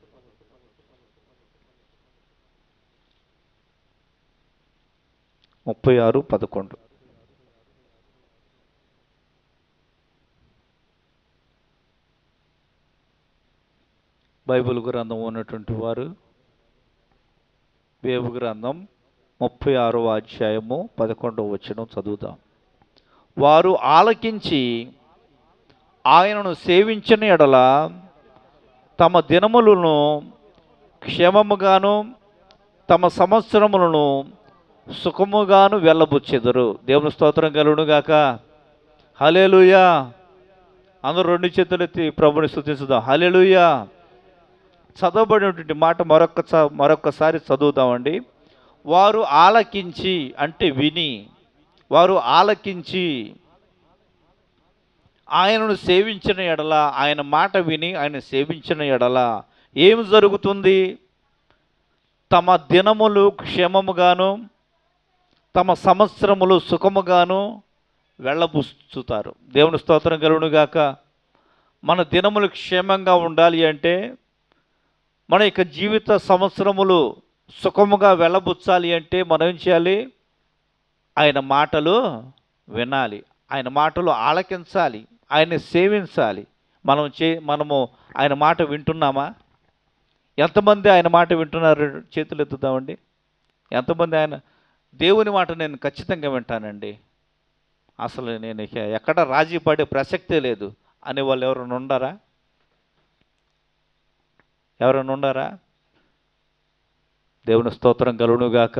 ముప్పై 11 బైబిల్ గ్రంథం ఉన్నటువంటి వారు యోబు గ్రంథం 36వ అధ్యాయము 11వ వచనం చదువుదాం. వారు ఆలకించి ఆయనను సేవించిన ఎడల తమ దినములను క్షేమముగాను తమ సంవత్సరములను సుఖముగాను వెళ్ళబుచ్చెదరు. దేవుని స్తోత్రం కలుగునుగాక. హల్లెలూయా. అందరూ 2 చేతులెత్తి ప్రభుని స్తుతించుదాం. హల్లెలూయా. చదవబడినటువంటి మాట మరొక్కసారి చదువుదామండి. వారు ఆలకించి అంటే విని, వారు ఆలకించి ఆయనను సేవించిన ఎడల, ఆయన మాట విని ఆయన సేవించిన ఎడల ఏమి జరుగుతుంది? తమ దినములు క్షేమముగాను తమ సంవత్సరములు సుఖముగాను వెళ్ళబుచ్చుతారు. దేవుని స్తోత్రం కలుగునుగాక. మన దినములు క్షేమంగా ఉండాలి అంటే, మన యొక్క జీవిత సంవత్సరములు సుఖముగా వెళ్ళబుచ్చాలి అంటే మనం ఏం చేయాలి? ఆయన మాటలు వినాలి, ఆయన మాటలు ఆలకించాలి, ఆయన్ని సేవించాలి. మనము ఆయన మాట వింటున్నామా? ఎంతమంది ఆయన మాట వింటున్నారు? చేతులు ఎత్తుతామండి. ఎంతమంది దేవుని మాట నేను ఖచ్చితంగా వింటానండి, అసలు నేను ఎక్కడ రాజీ పడే ప్రసక్తే లేదు అనే వాళ్ళు ఎవరైనా ఉండారా? ఎవరైనా ఉండారా? దేవుని స్తోత్రం కలుగునుగాక.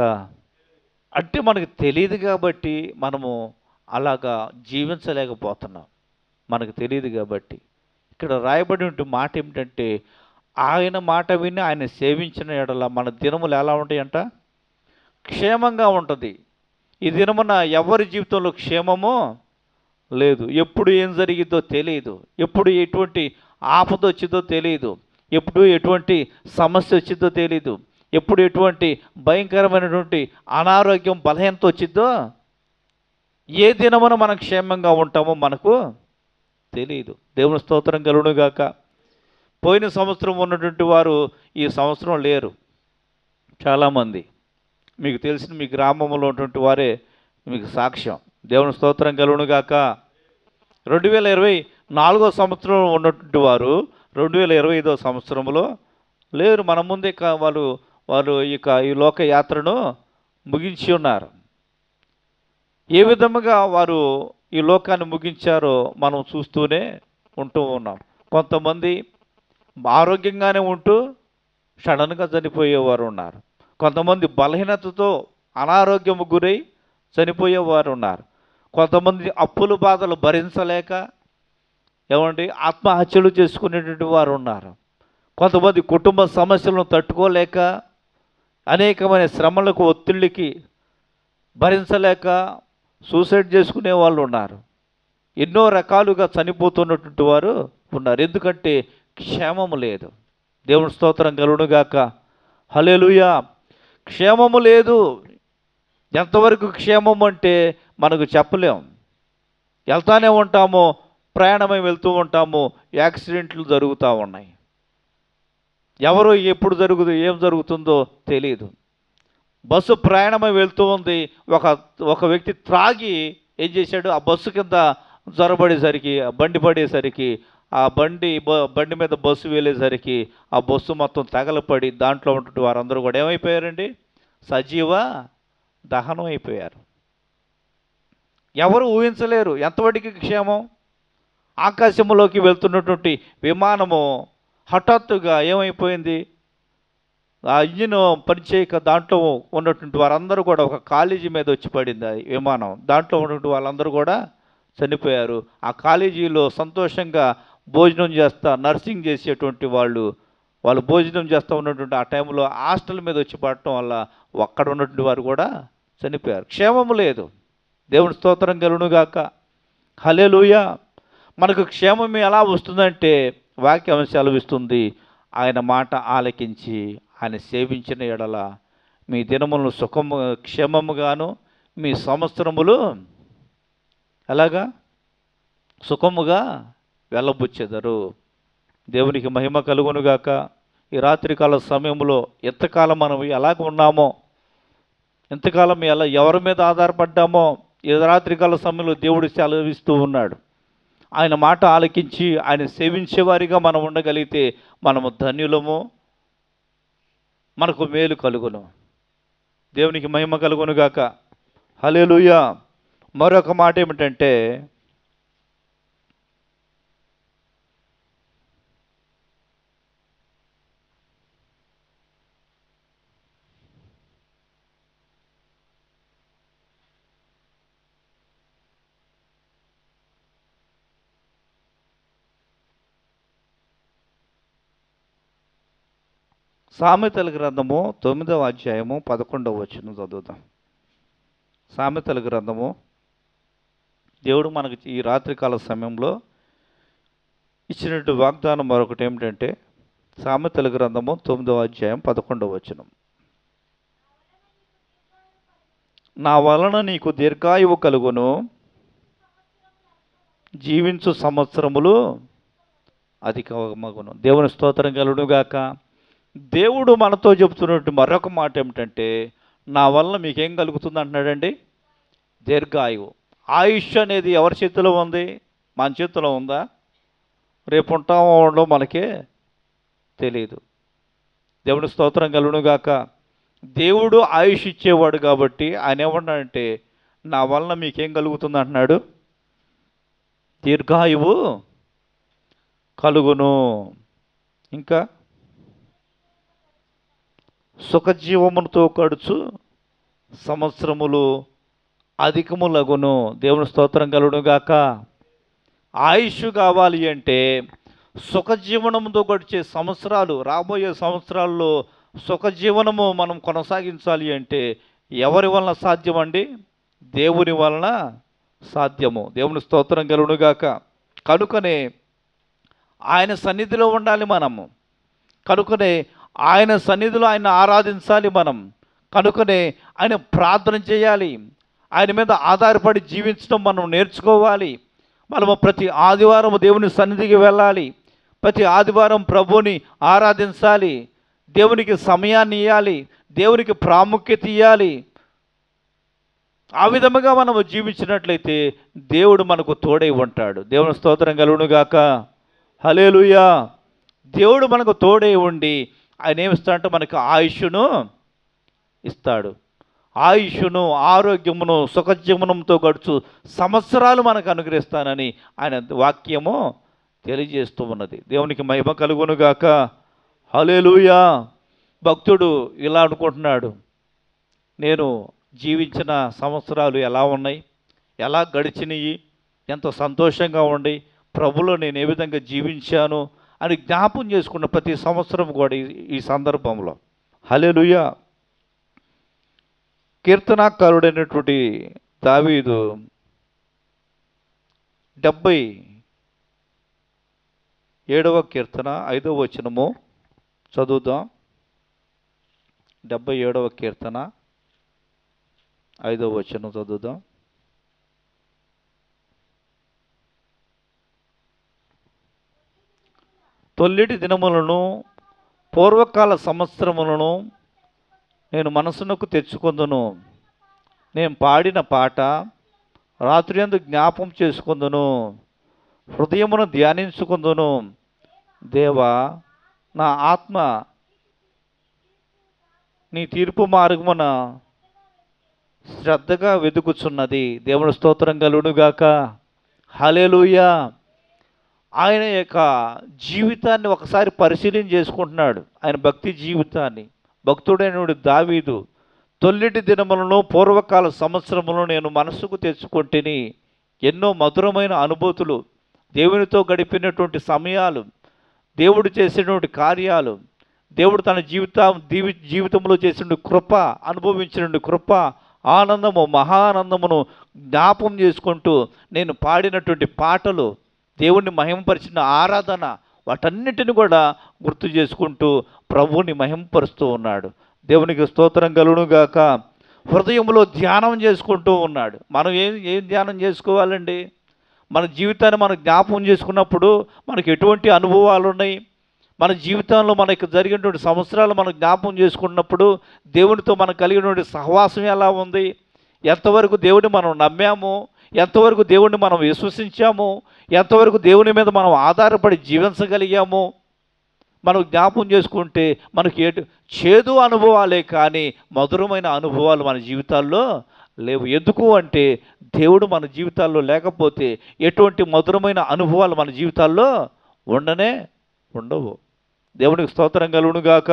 అంటే మనకు తెలియదు కాబట్టి మనము అలాగా జీవించలేకపోతున్నాం. మనకు తెలియదు కాబట్టి. ఇక్కడ రాయబడి మాట ఏమిటంటే, ఆయన మాట విని ఆయన సేవించిన ఎడల మన దినములు ఎలా ఉంటాయంట? క్షేమంగా ఉంటుంది. ఈ దినమున ఎవరి జీవితంలో క్షేమమో లేదు. ఎప్పుడు ఏం జరిగిద్దో తెలియదు, ఎప్పుడు ఎటువంటి ఆపద వచ్చిందో తెలియదు, ఎప్పుడు ఎటువంటి సమస్య వచ్చిందో తెలియదు, ఎప్పుడు ఎటువంటి భయంకరమైనటువంటి అనారోగ్యం బలహీనత వచ్చిందో, ఏ దినమున మనం క్షేమంగా ఉంటామో మనకు తెలియదు. దేవుని స్తోత్రం కలుగునుగాక. పోయిన సంవత్సరం ఉన్నటువంటి వారు ఈ సంవత్సరం లేరు చాలామంది. మీకు తెలిసిన మీ గ్రామంలో ఉన్నటువంటి వారే మీకు సాక్ష్యం. దేవుని స్తోత్రం కలుగునుగాక. 2024 సంవత్సరంలో ఉన్నటువంటి వారు 2025 సంవత్సరంలో లేరు. మన ముందే వాళ్ళు ఈ లోక యాత్రను ముగించి ఉన్నారు. ఏ విధముగా వారు ఈ లోకాన్ని ముగించారో మనం చూస్తూనే ఉంటూ ఉన్నాం. కొంతమంది ఆరోగ్యంగానే ఉంటూ సడన్గా చనిపోయేవారు ఉన్నారు. కొంతమంది బలహీనతతో అనారోగ్యము గురై చనిపోయేవారు ఉన్నారు. కొంతమంది అప్పుల బాధలు భరించలేక ఆత్మహత్యలు చేసుకునేటువంటి వారు ఉన్నారు. కొంతమంది కుటుంబ సమస్యలను తట్టుకోలేక అనేకమైన శ్రమలకు ఒత్తిళ్ళకి భరించలేక సూసైడ్ చేసుకునే వాళ్ళు ఉన్నారు. ఎన్నో రకాలుగా చనిపోతున్నటువంటి వారు ఉన్నారు. ఎందుకంటే క్షేమము లేదు. దేవుని స్తోత్రం కలుగునుగాక. హల్లెలూయా. క్షేమము లేదు. ఎంతవరకు క్షేమం అంటే మనకు చెప్పలేం. వెళ్తానే ఉంటాము, ప్రయాణమై వెళ్తూ ఉంటాము, యాక్సిడెంట్లు జరుగుతూ ఉన్నాయి. ఎవరు ఎప్పుడు ఏం జరుగుతుందో తెలియదు. బస్సు ప్రయాణమై వెళ్తూ ఉంది. ఒక వ్యక్తి త్రాగి ఏం చేశాడు? ఆ బస్సు కింద జొరబడేసరికి, బండి పడేసరికి, ఆ బండి మీద బస్సు వెళ్ళేసరికి ఆ బస్సు మొత్తం తగలపడి దాంట్లో ఉన్నటువంటి వారందరూ కూడా ఏమైపోయారండి? సజీవ దహనం అయిపోయారు. ఎవరు ఊహించలేరు ఎంతవరకు క్షేమం. ఆకాశంలోకి వెళ్తున్నటువంటి విమానము హఠాత్తుగా ఏమైపోయింది? ఆ ఇంజిన్ పనిచేయక దాంట్లో ఉన్నటువంటి వారందరూ కూడా ఒక కాలేజీ మీద వచ్చి పడింది ఆ విమానం. దాంట్లో ఉన్నటువంటి వాళ్ళందరూ కూడా చనిపోయారు. ఆ కాలేజీలో సంతోషంగా భోజనం చేస్తా, నర్సింగ్ చేసేటువంటి వాళ్ళు భోజనం చేస్తూ ఉన్నటువంటి ఆ టైంలో హాస్టల్ మీద వచ్చి పడటం వల్ల అక్కడ ఉన్నటువంటి వారు కూడా చనిపోయారు. క్షేమము లేదు. దేవుని స్తోత్రం కలుగునుగాక. హల్లెలూయా. మనకు క్షేమం ఎలా వస్తుందంటే వాక్యం సెలవిస్తుంది, ఆయన మాట ఆలకించి ఆయన సేవించిన ఎడల మీ దినములను క్షేమముగాను మీ సంవత్సరములు ఎలాగా సుఖముగా వెళ్ళబుచ్చెదరు. దేవునికి మహిమ కలుగునుగాక. ఈ రాత్రికాల సమయంలో ఎంతకాలం మనం ఎలాగ ఉన్నామో, ఎంతకాలం ఎవరి మీద ఆధారపడ్డామో ఈ రాత్రికాల సమయంలో దేవుడు సెలవిస్తూ ఉన్నాడు. ఆయన మాట ఆలకించి ఆయన సేవించేవారిగా మనం ఉండగలిగితే మనము ధన్యులము, మనకు మేలు కలుగును. దేవునికి మహిమ కలుగునుగాక. హల్లెలూయా. మరొక మాట ఏమిటంటే, సామెతల గ్రంథము 9వ అధ్యాయము 11వ వచనం చదువుతాం. సామెతల గ్రంథము దేవుడు మనకి ఈ రాత్రికాల సమయంలో ఇచ్చినట్టు వాగ్దానం మరొకటి ఏమిటంటే సామెతల గ్రంథము 9వ అధ్యాయం 11వ వచనం. నా వలన నీకు దీర్ఘాయువు కలుగును, జీవించు సంవత్సరములు అధికమగును. దేవుని స్తోత్రం కలుగునుగాక. దేవుడు మనతో చెబుతున్నట్టు మరొక మాట ఏమిటంటే, నా వలన మీకేం కలుగుతుంది అంటున్నాడండి? దీర్ఘాయువు. ఆయుష్ అనేది ఎవరి చేతిలో ఉంది? మన చేతిలో ఉందా? రేపు ఉంటామో ఉండో మనకే తెలియదు. దేవుని స్తోత్రం కలుగునుగాక. దేవుడు ఆయుష్ ఇచ్చేవాడు కాబట్టి ఆయన ఏమన్నాడంటే, నా వలన మీకేం కలుగుతుంది అంటున్నాడు? దీర్ఘాయువు కలుగును, ఇంకా సుఖజీవములతో గడుచు సంవత్సరములు అధికములగును. దేవుని స్తోత్రం కలుగునుగాక. ఆయుష్ కావాలి అంటే సుఖజీవనంతో గడిచే సంవత్సరాలు, రాబోయే సంవత్సరాల్లో సుఖజీవనము మనం కొనసాగించాలి అంటే ఎవరి వలన సాధ్యమండి? దేవుని వలన సాధ్యము. దేవుని స్తోత్రం కలుగునుగాక. కనుకనే ఆయన సన్నిధిలో ఉండాలి మనము. కనుకనే ఆయన సన్నిధిలో ఆయన ఆరాధించాలి మనం. కనుకనే ఆయన ప్రార్థన చేయాలి. ఆయన మీద ఆధారపడి జీవించడం మనం నేర్చుకోవాలి. మనము ప్రతి ఆదివారం దేవుని సన్నిధికి వెళ్ళాలి. ప్రతి ఆదివారం ప్రభువుని ఆరాధించాలి. దేవునికి సమయాన్ని ఇవ్వాలి. దేవునికి ప్రాముఖ్యత ఇవ్వాలి. ఆ విధముగా మనము జీవించినట్లయితే దేవుడు మనకు తోడై ఉంటాడు. దేవుని స్తోత్రం కలుగునుగాక. హల్లెలూయా. దేవుడు మనకు తోడై ఉండి ఆయన ఏమిస్తాడంటే మనకు ఆయుష్ను ఇస్తాడు. ఆయుష్ను, ఆరోగ్యమును, సుఖజీవనంతో గడుచు సంవత్సరాలు మనకు అనుగ్రహిస్తానని ఆయన వాక్యము తెలియజేస్తూ ఉన్నది. దేవునికి మహిమ కలుగునుగాక. హల్లెలూయా. భక్తుడు ఇలా అనుకుంటున్నాడు, నేను జీవించిన సంవత్సరాలు ఎలా ఉన్నాయి, ఎలా గడిచినాయి, ఎంతో సంతోషంగా ఉండి ప్రభులో నేను ఏ విధంగా జీవించాను అని జ్ఞాపం చేసుకున్న ప్రతి సంవత్సరం కూడా ఈ సందర్భంలో హల్లెలూయా. కీర్తనాకారుడైనటువంటి దావీదు 77వ కీర్తన 5వ వచనము చదువుదాం. 77వ కీర్తన 5వ వచనం చదువుదాం. తొల్లిటి దినములను పూర్వకాల సంవత్సరములను నేను మనసునకు తెచ్చుకొందును. నేను పాడిన పాట రాత్రియందు జ్ఞాపం చేసుకొందును, హృదయమును ధ్యానించుకొందును. దేవా, నా ఆత్మ నీ తీర్పు మార్గమున శ్రద్ధగా వెతుకుచున్నది. దేవుని స్తోత్రం కలుగునుగాక. హల్లెలూయా. ఆయన యొక్క జీవితాన్ని ఒకసారి పరిశీలన చేసుకుంటున్నాడు, ఆయన భక్తి జీవితాన్ని. భక్తుడైన దావీదు, తొల్లిటి దినములను పూర్వకాల సంవత్సరములను నేను మనసుకు తెచ్చుకొంటిని. ఎన్నో మధురమైన అనుభూతులు, దేవునితో గడిపినటువంటి సమయాలు, దేవుడు చేసినటువంటి కార్యాలు, దేవుడు తన జీవితంలో చేసిన కృప, అనుభవించిన కృప, ఆనందము, మహానందమును జ్ఞాపం చేసుకుంటూ నేను పాడినటువంటి పాటలు, దేవుణ్ణి మహిమపరిచిన ఆరాధన, వాటన్నిటిని కూడా గుర్తు చేసుకుంటూ ప్రభువుని మహిమపరుస్తూ ఉన్నాడు. దేవునికి స్తోత్రం కలుగునుగాక. హృదయంలో ధ్యానం చేసుకుంటూ ఉన్నాడు. మనం ఏం ధ్యానం చేసుకోవాలండి? మన జీవితాన్ని మనం జ్ఞాపకం చేసుకున్నప్పుడు మనకు ఎటువంటి అనుభవాలు ఉన్నాయి, మన జీవితంలో మనకు జరిగినటువంటి సంవత్సరాలు మనం జ్ఞాపకం చేసుకున్నప్పుడు దేవునితో మనకు కలిగినటువంటి సహవాసం ఎలా ఉంది, ఎంతవరకు దేవుని మనం నమ్మాము, ఎంతవరకు దేవుణ్ణి మనం విశ్వసించాము, ఎంతవరకు దేవుని మీద మనం ఆధారపడి జీవించగలిగాము, మనం జ్ఞాపకం చేసుకుంటే మనకి చేదు అనుభవాలే కానీ మధురమైన అనుభవాలు మన జీవితాల్లో లేవు. ఎందుకు అంటే దేవుడు మన జీవితాల్లో లేకపోతే ఎటువంటి మధురమైన అనుభవాలు మన జీవితాల్లో ఉండవు. దేవునికి స్తోత్రం కలుగునుగాక.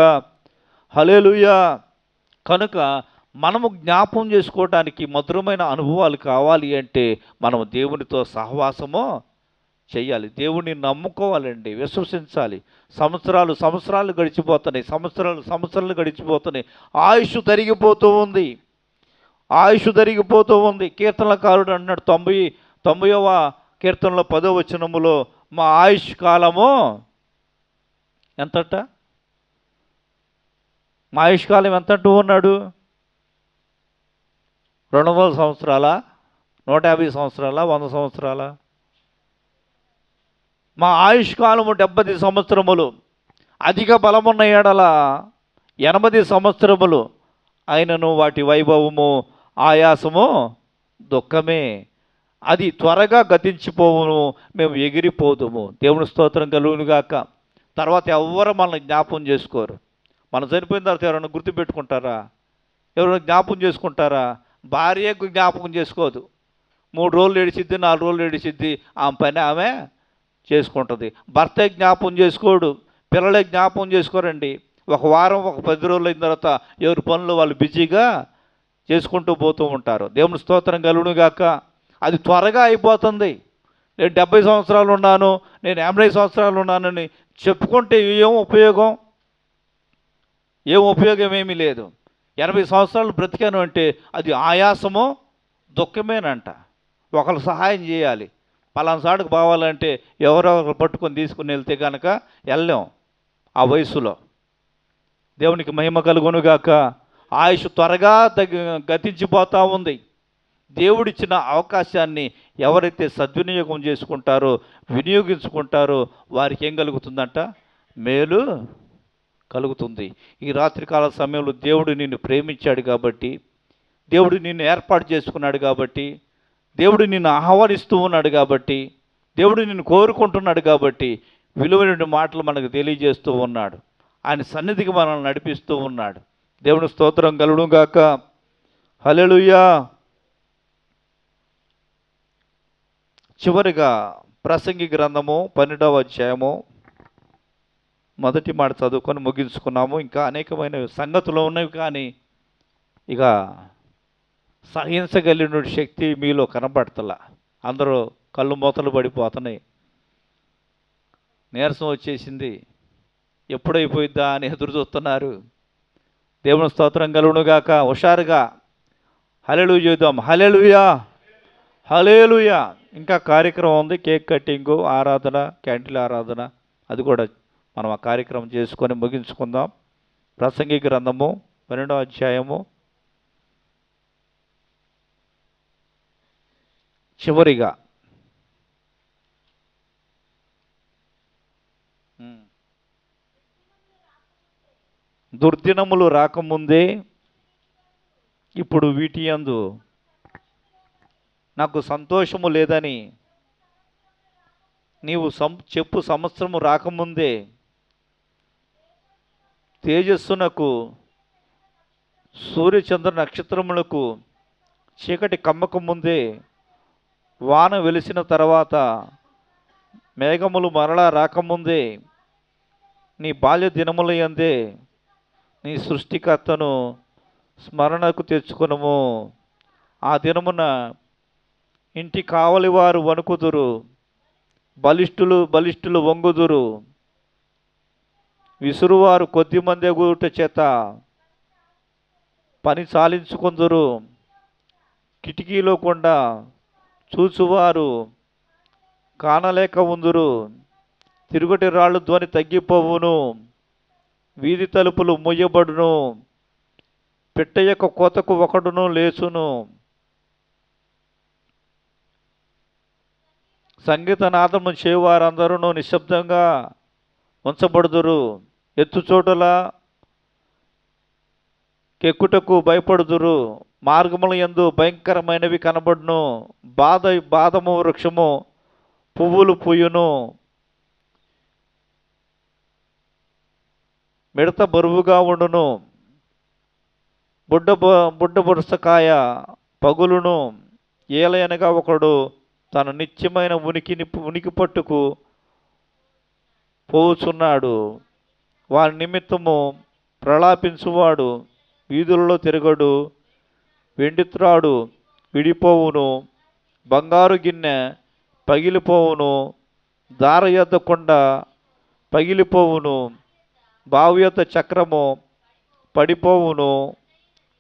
హల్లెలూయా. కనుక మనము జ్ఞాపకం చేసుకోవడానికి మధురమైన అనుభవాలు కావాలి అంటే మనం దేవునితో సహవాసము చెయ్యాలి. దేవుణ్ణి నమ్ముకోవాలండి, విశ్వసించాలి. సంవత్సరాలు గడిచిపోతున్నాయి, సంవత్సరాలు గడిచిపోతున్నాయి. ఆయుష్ తరిగిపోతూ ఉంది. కీర్తనకారుడు అన్నాడు 90వ కీర్తనలో 10వ వచనములో, మా ఆయుష్ కాలము ఎంతట? మా ఆయుష్ కాలం ఎంత అంటూ ఉన్నాడు? 200 సంవత్సరాల, 150 సంవత్సరాల, 100 సంవత్సరాల? మా ఆయుష్ కాలము 70 సంవత్సరములు, అధిక బలమున్న ఏడల 80 సంవత్సరములు, అయినను వాటి వైభవము ఆయాసము దుఃఖమే, అది త్వరగా గతించిపోవును, మేము ఎగిరిపోదుము. దేవుని స్తోత్రం కలుగునుగాక. తర్వాత ఎవరు మనల్ని జ్ఞాపకం చేసుకోరు. మనం చనిపోయిన తర్వాత ఎవరైనా గుర్తుపెట్టుకుంటారా? ఎవరైనా జ్ఞాపకం చేసుకుంటారా? భార్యకు జ్ఞాపకం చేసుకోదు. 3 రోజులు ఏడిచిద్ది, 4 రోజులు ఏడిచిద్ది, ఆమె పని ఆమె చేసుకుంటుంది. భర్త జ్ఞాపకం చేసుకోడు, పిల్లలే జ్ఞాపకం చేసుకోరండి. ఒక వారం, ఒక 10 రోజులు అయిన తర్వాత ఎవరి పనులు వాళ్ళు బిజీగా చేసుకుంటూ పోతూ ఉంటారు. దేవుని స్తోత్రం కలుగునుగాక. అది త్వరగా అయిపోతుంది. నేను 70 సంవత్సరాలు ఉన్నాను, నేను 80 సంవత్సరాలు ఉన్నానని చెప్పుకుంటే ఏం ఉపయోగం? ఏమీ లేదు. 80 సంవత్సరాలు బ్రతికాను అంటే అది ఆయాసమో దుఃఖమేనంట. ఒకరు సహాయం చేయాలి. పలానా సాటుకు పోవాలంటే ఎవరెవరు పట్టుకొని తీసుకుని వెళ్తే కనుక వెళ్ళాం ఆ వయసులో. దేవునికి మహిమ కలుగునుగాక. ఆయుష్ త్వరగా గతించిపోతూ ఉంది. దేవుడిచ్చిన అవకాశాన్ని ఎవరైతే సద్వినియోగం చేసుకుంటారో, వినియోగించుకుంటారో వారికి ఏం కలుగుతుందంట? మేలు కలుగుతుంది. ఈ రాత్రికాల సమయంలో దేవుడు నిన్ను ప్రేమించాడు కాబట్టి, దేవుడు నిన్ను ఏర్పాటు చేసుకున్నాడు కాబట్టి, దేవుడు నిన్ను ఆహ్వానిస్తూ ఉన్నాడు కాబట్టి, దేవుడు నిన్ను కోరుకుంటున్నాడు కాబట్టి విలువైన మాటలు మనకు తెలియజేస్తూ ఉన్నాడు. ఆయన సన్నిధికి మనల్ని నడిపిస్తూ ఉన్నాడు. దేవుని స్తోత్రం కలుగునుగాక. హల్లెలూయా. చివరిగా ప్రసంగి గ్రంథము 12వ అధ్యాయము మొదటి మాట చదువుకొని ముగించుకున్నాము. ఇంకా అనేకమైన సంగతులు ఉన్నవి, కానీ ఇక సహించగలిగిన శక్తి మీలో కనబడతలా. అందరూ కళ్ళు మూతలు పడిపోతున్నాయి. నీరసం వచ్చేసింది, ఎప్పుడైపోయిద్దా అని ఎదురు చూస్తున్నారు. దేవుని స్తోత్రం కలుగునుగాక. హుషారుగా హల్లెలూయా చూద్దాం. హల్లెలూయా, హల్లెలూయా. ఇంకా కార్యక్రమం ఉంది, కేక్ కటింగు, ఆరాధన, క్యాంటీన్ ఆరాధన. అది కూడా మనం ఆ కార్యక్రమం చేసుకొని ముగించుకుందాం. ప్రసంగి గ్రంథము 12వ అధ్యాయము చివరిగా దుర్దినములు రాకముందే ఇప్పుడు వీటి యందు నాకు సంతోషము లేదని నీవు చెప్పు. సంవత్సరము రాకముందే తేజస్సునకు, సూర్యచంద్ర నక్షత్రములకు చీకటి కమ్మక ముందే, వాన వెలిసిన తర్వాత, మేఘములు మరలా రాకముందే, నీ బాల్య దినముల యందే నీ సృష్టికర్తను స్మరణకు తెచ్చుకునము. ఆ దినమున ఇంటి కావలి వారు వణుకుదురు, బలిష్ఠులు వంగుదురు, విసురువారు కొద్దిమంది గుట చేత పని చాలించుకుందురు. కిటికీలో కొండ చూచువారు కానలేక ఉందురు. తిరుగటి రాళ్ళు ధ్వని తగ్గిపోవును, వీధి తలుపులు మూయబడును, పిట్ట యొక్క కోతకు ఒకడును లేచును. సంగీతనాదము చేయువారందరూ నిశ్శబ్దంగా ఉంచబడుదురు. ఎత్తుచోటుల కెక్కుటకు భయపడుదురు. మార్గముల యందు భయంకరమైనవి కనబడును. బాదము వృక్షము పువ్వులు పూయును. మిడత బరువుగా ఉండును. బుడ్డ బురసకాయ పగులును. ఏలయనగా ఒకడు తన నిత్యమైన ఉనికి పట్టుకు పోవుచున్నాడు. వారి నిమిత్తము ప్రలాపించువాడు వీధులలో తిరగడు. వెండిత్రాడు విడిపోవును, బంగారు గిన్నె పగిలిపోవును, దార యొద్ద కొండ పగిలిపోవును, బావి యొద్ద చక్రము పడిపోవును.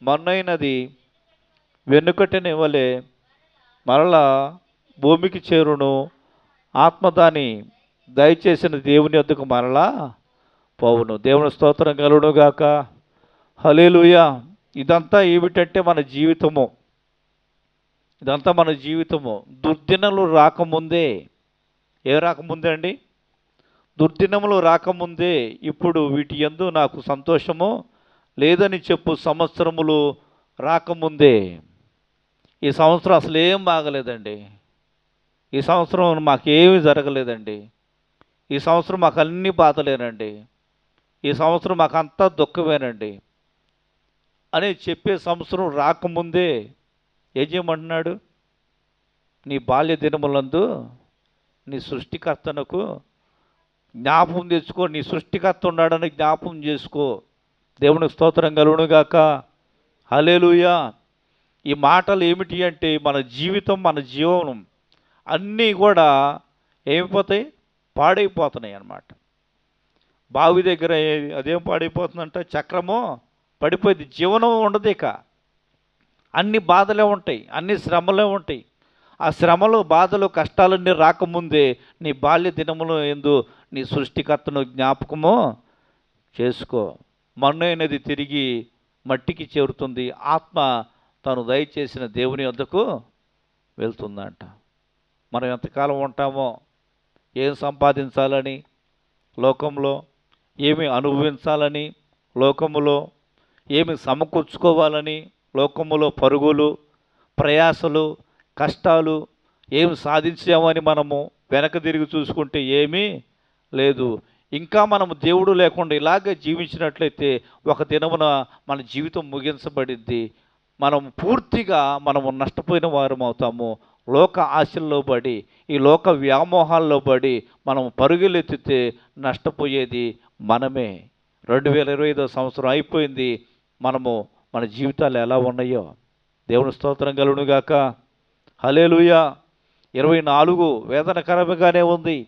మన్నైనది వెనుకటిని వలె మరలా భూమికి చేరును. ఆత్మ దాని దయచేసిన దేవుని యొద్దకు మరలా పోవును. దేవుని స్తోత్రం కలుగును గాక. హల్లెలూయా. ఇదంతా ఏమిటంటే మన జీవితము. ఇదంతా మన జీవితము. దుర్దినలు రాకముందే, ఏ రాకముందే అండి? దుర్దినములు రాకముందే ఇప్పుడు వీటి యందు నాకు సంతోషము లేదని చెప్పు సంవత్సరములు రాకముందే. ఈ సంవత్సరం అసలు ఏం బాగలేదండి. ఈ సంవత్సరం మాకేమీ జరగలేదండి. ఈ సంవత్సరం మాకు అన్ని బాధలేనండి. ఈ సంవత్సరం మాకు అంతా దుఃఖమేనండి అని చెప్పే సంవత్సరం రాకముందే ఏం చేయమంటున్నాడు? నీ బాల్య దినములందు నీ సృష్టికర్తనకు జ్ఞాపకం తెచ్చుకో. నీ సృష్టికర్త ఉన్నాడని జ్ఞాపకం చేసుకో. దేవునికి స్తోత్రం కలుగునుగాక. హల్లెలూయా. ఈ మాటలు ఏమిటి అంటే మన జీవితం, మన జీవనం అన్నీ కూడా ఏమైపోతాయి? పాడైపోతున్నాయి అన్నమాట. బావి దగ్గర అదేం పాడైపోతుందంటే చక్రము పడిపోయింది, జీవనం ఉండదు. ఇక అన్ని బాధలే ఉంటాయి, అన్ని శ్రమలే ఉంటాయి. ఆ శ్రమలు, బాధలు, కష్టాలన్నీ రాకముందే నీ బాల్య దినములు ఎందు నీ సృష్టికర్తను జ్ఞాపకము చేసుకో. మన్ను అనేది తిరిగి మట్టికి చేరుతుంది. ఆత్మ తను దయచేసిన దేవుని వద్దకు వెళ్తుందంట. మనం ఎంతకాలం ఉంటామో, ఏం సంపాదించాలని లోకంలో, ఏమి అనుభవించాలని లోకములో, ఏమి సమకూర్చుకోవాలని లోకములో పరుగులు, ప్రయాసలు, కష్టాలు, ఏమి సాధించామని మనము వెనక తిరిగి చూసుకుంటే ఏమీ లేదు. ఇంకా మనము దేవుడు లేకుండా ఇలాగే జీవించినట్లయితే ఒక దినమున మన జీవితం ముగించబడిద్ది. మనము నష్టపోయిన వారం అవుతాము. లోక ఆశల్లో పడి, ఈ లోక వ్యామోహాల్లో పడి మనం పరుగులెత్తితే నష్టపోయేది మనమే. 2025 సంవత్సరం అయిపోయింది. మన జీవితాలు ఎలా ఉన్నాయో దేవుని స్తోత్రం కలుగునుగాక. హల్లెలూయా. 24 వేదనకరముగానే ఉంది,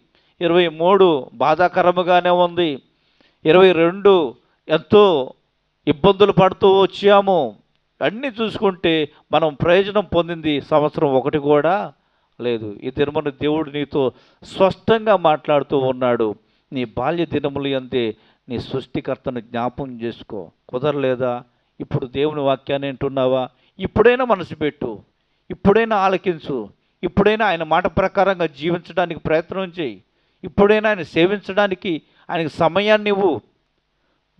23 బాధాకరముగానే ఉంది, 22 ఎంతో ఇబ్బందులు పడుతూ వచ్చాము. అన్నీ చూసుకుంటే మనం ప్రయోజనం పొందింది సంవత్సరం ఒకటి కూడా లేదు. ఈ దినమున దేవుడు నీతో స్పష్టంగా మాట్లాడుతూ ఉన్నాడు. నీ బాల్య దినములు అంతే నీ సృష్టికర్తను జ్ఞాపకం చేసుకో. కుదరలేదా? ఇప్పుడు దేవుని వాక్యాన్ని వింటున్నావా? ఇప్పుడైనా మనసు పెట్టు, ఇప్పుడైనా ఆలకించు, ఇప్పుడైనా ఆయన మాట ప్రకారంగా జీవించడానికి ప్రయత్నం చేయి, ఇప్పుడైనా ఆయన సేవించడానికి ఆయనకి సమయాన్ని ఇవ్వు.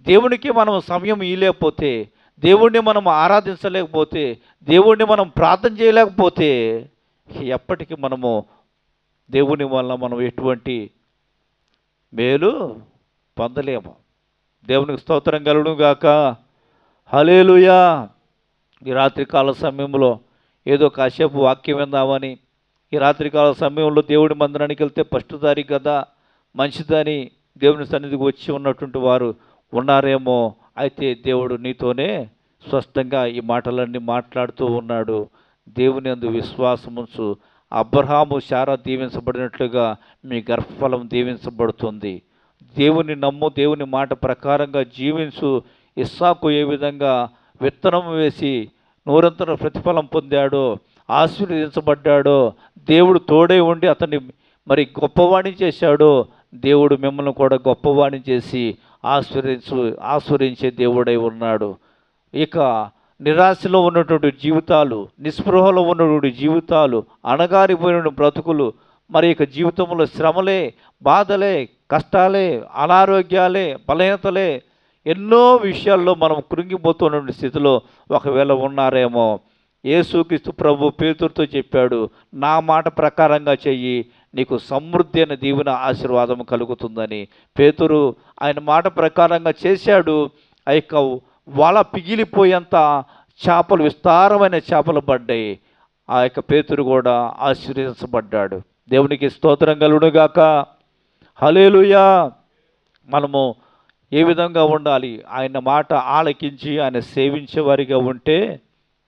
దేవునికి మనం సమయం ఇవ్వలేకపోతే, దేవుణ్ణి మనం ఆరాధించలేకపోతే, దేవుణ్ణి మనం ప్రార్థన చేయలేకపోతే ఎప్పటికీ మనము దేవుని వల్ల మనం ఎటువంటి మేలు పొందలేము. దేవునికి స్తోత్రం కలుగునుగాక. హల్లెలూయా. ఈ రాత్రికాల సమయంలో ఏదో కాసేపు వాక్యం విందామని, ఈ రాత్రికాల సమయంలో దేవుడి మందిరానికి వెళ్తే ఫస్ట్ తారీఖు కదా, మంచిదని దేవుని సన్నిధికి వచ్చి ఉన్నటువంటి వారు ఉన్నారేమో. అయితే దేవుడు నీతోనే స్పష్టంగా ఈ మాటలన్నీ మాట్లాడుతూ ఉన్నాడు. దేవుని యందు విశ్వాసముంచు. అబ్రహాము, శారా దీవించబడినట్లుగా మీ గర్భఫలం దీవించబడుతుంది. దేవుని నమ్ము, దేవుని మాట ప్రకారంగా జీవించు. ఇస్సాకు ఏ విధంగా విత్తనం వేసి నూరంతర ప్రతిఫలం పొందాడో, ఆశీర్వదించబడ్డాడో, దేవుడు తోడే ఉండి అతన్ని మరి గొప్పవాణి చేశాడో, దేవుడు మిమ్మల్ని కూడా గొప్పవాణి చేసి ఆశీర్వదించే దేవుడై ఉన్నాడు. ఇక నిరాశలో ఉన్నటువంటి జీవితాలు, నిస్పృహలో ఉన్నటువంటి జీవితాలు, అణగారిపోయిన బ్రతుకులు, మరి ఇక జీవితంలో శ్రమలే, బాధలే, కష్టాలే, అనారోగ్యాలే, బలహీనతలే, ఎన్నో విషయాల్లో మనం కృంగిపోతున్న స్థితిలో ఒకవేళ ఉన్నారేమో. యేసుక్రీస్తు ప్రభు పేతురుతో చెప్పాడు, నా మాట ప్రకారంగా చెయ్యి, నీకు సమృద్ధి అయిన దీవెన ఆశీర్వాదం కలుగుతుందని. పేతురు ఆయన మాట ప్రకారంగా చేశాడు. ఆ యొక్క వల పిగిలిపోయేంత చేపలు, విస్తారమైన చేపలు పడ్డాయి. ఆ యొక్క పేతురు కూడా ఆశీర్వదించబడ్డాడు. దేవునికి స్తోత్రం కలుగునుగాక. హల్లెలూయా. మనము ఏ విధంగా ఉండాలి? ఆయన మాట ఆలకించి ఆయన సేవించే వారిగా ఉంటే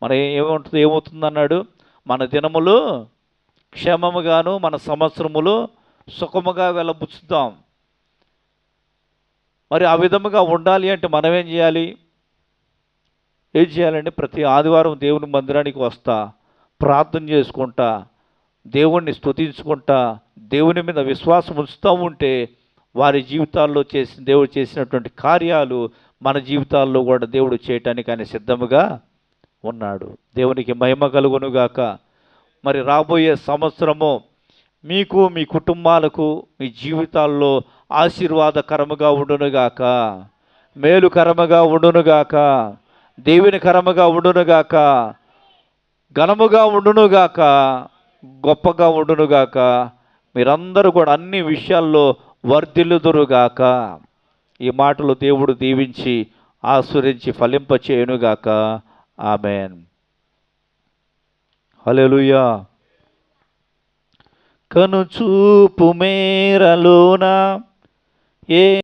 మన ఏమవుతుందన్నాడు? మన దినములు క్షేమముగాను, మన సంవత్సరములు సుఖముగా వెళ్ళబుచ్చుతాం. మరి ఆ విధముగా ఉండాలి అంటే మనం ఏం చేయాలి? ప్రతి ఆదివారం దేవుని మందిరానికి వస్తా, ప్రార్థన చేసుకుంటా, దేవుణ్ణి స్తుతించుకుంటా దేవుని మీద విశ్వాసం ఉంచుతూ ఉంటే వారి జీవితాల్లో దేవుడు చేసినటువంటి కార్యాలు మన జీవితాల్లో కూడా దేవుడు చేయటానికి ఆయన సిద్ధముగా ఉన్నాడు. దేవునికి మహిమ కలుగునుగాక. మరి రాబోయే సంవత్సరము మీకు మీ కుటుంబాలకు మీ జీవితాల్లో ఆశీర్వాదకరముగా ఉండునుగాక, మేలుకరముగా ఉండునుగాక, దేవునికరముగా ఉండునుగాక, ఘనముగా ఉండునుగాక, గొప్పగా ఉండునుగాక. మీరందరూ కూడా అన్ని విషయాల్లో వర్ధిల్లుదురుగాక. ఈ మాటలు దేవుడు దీవించి ఆశీర్వదించి ఫలింపచేయునుగాక. ఆమేన్. హల్లెలూయా. కనుచూపు మేరలోన ఏ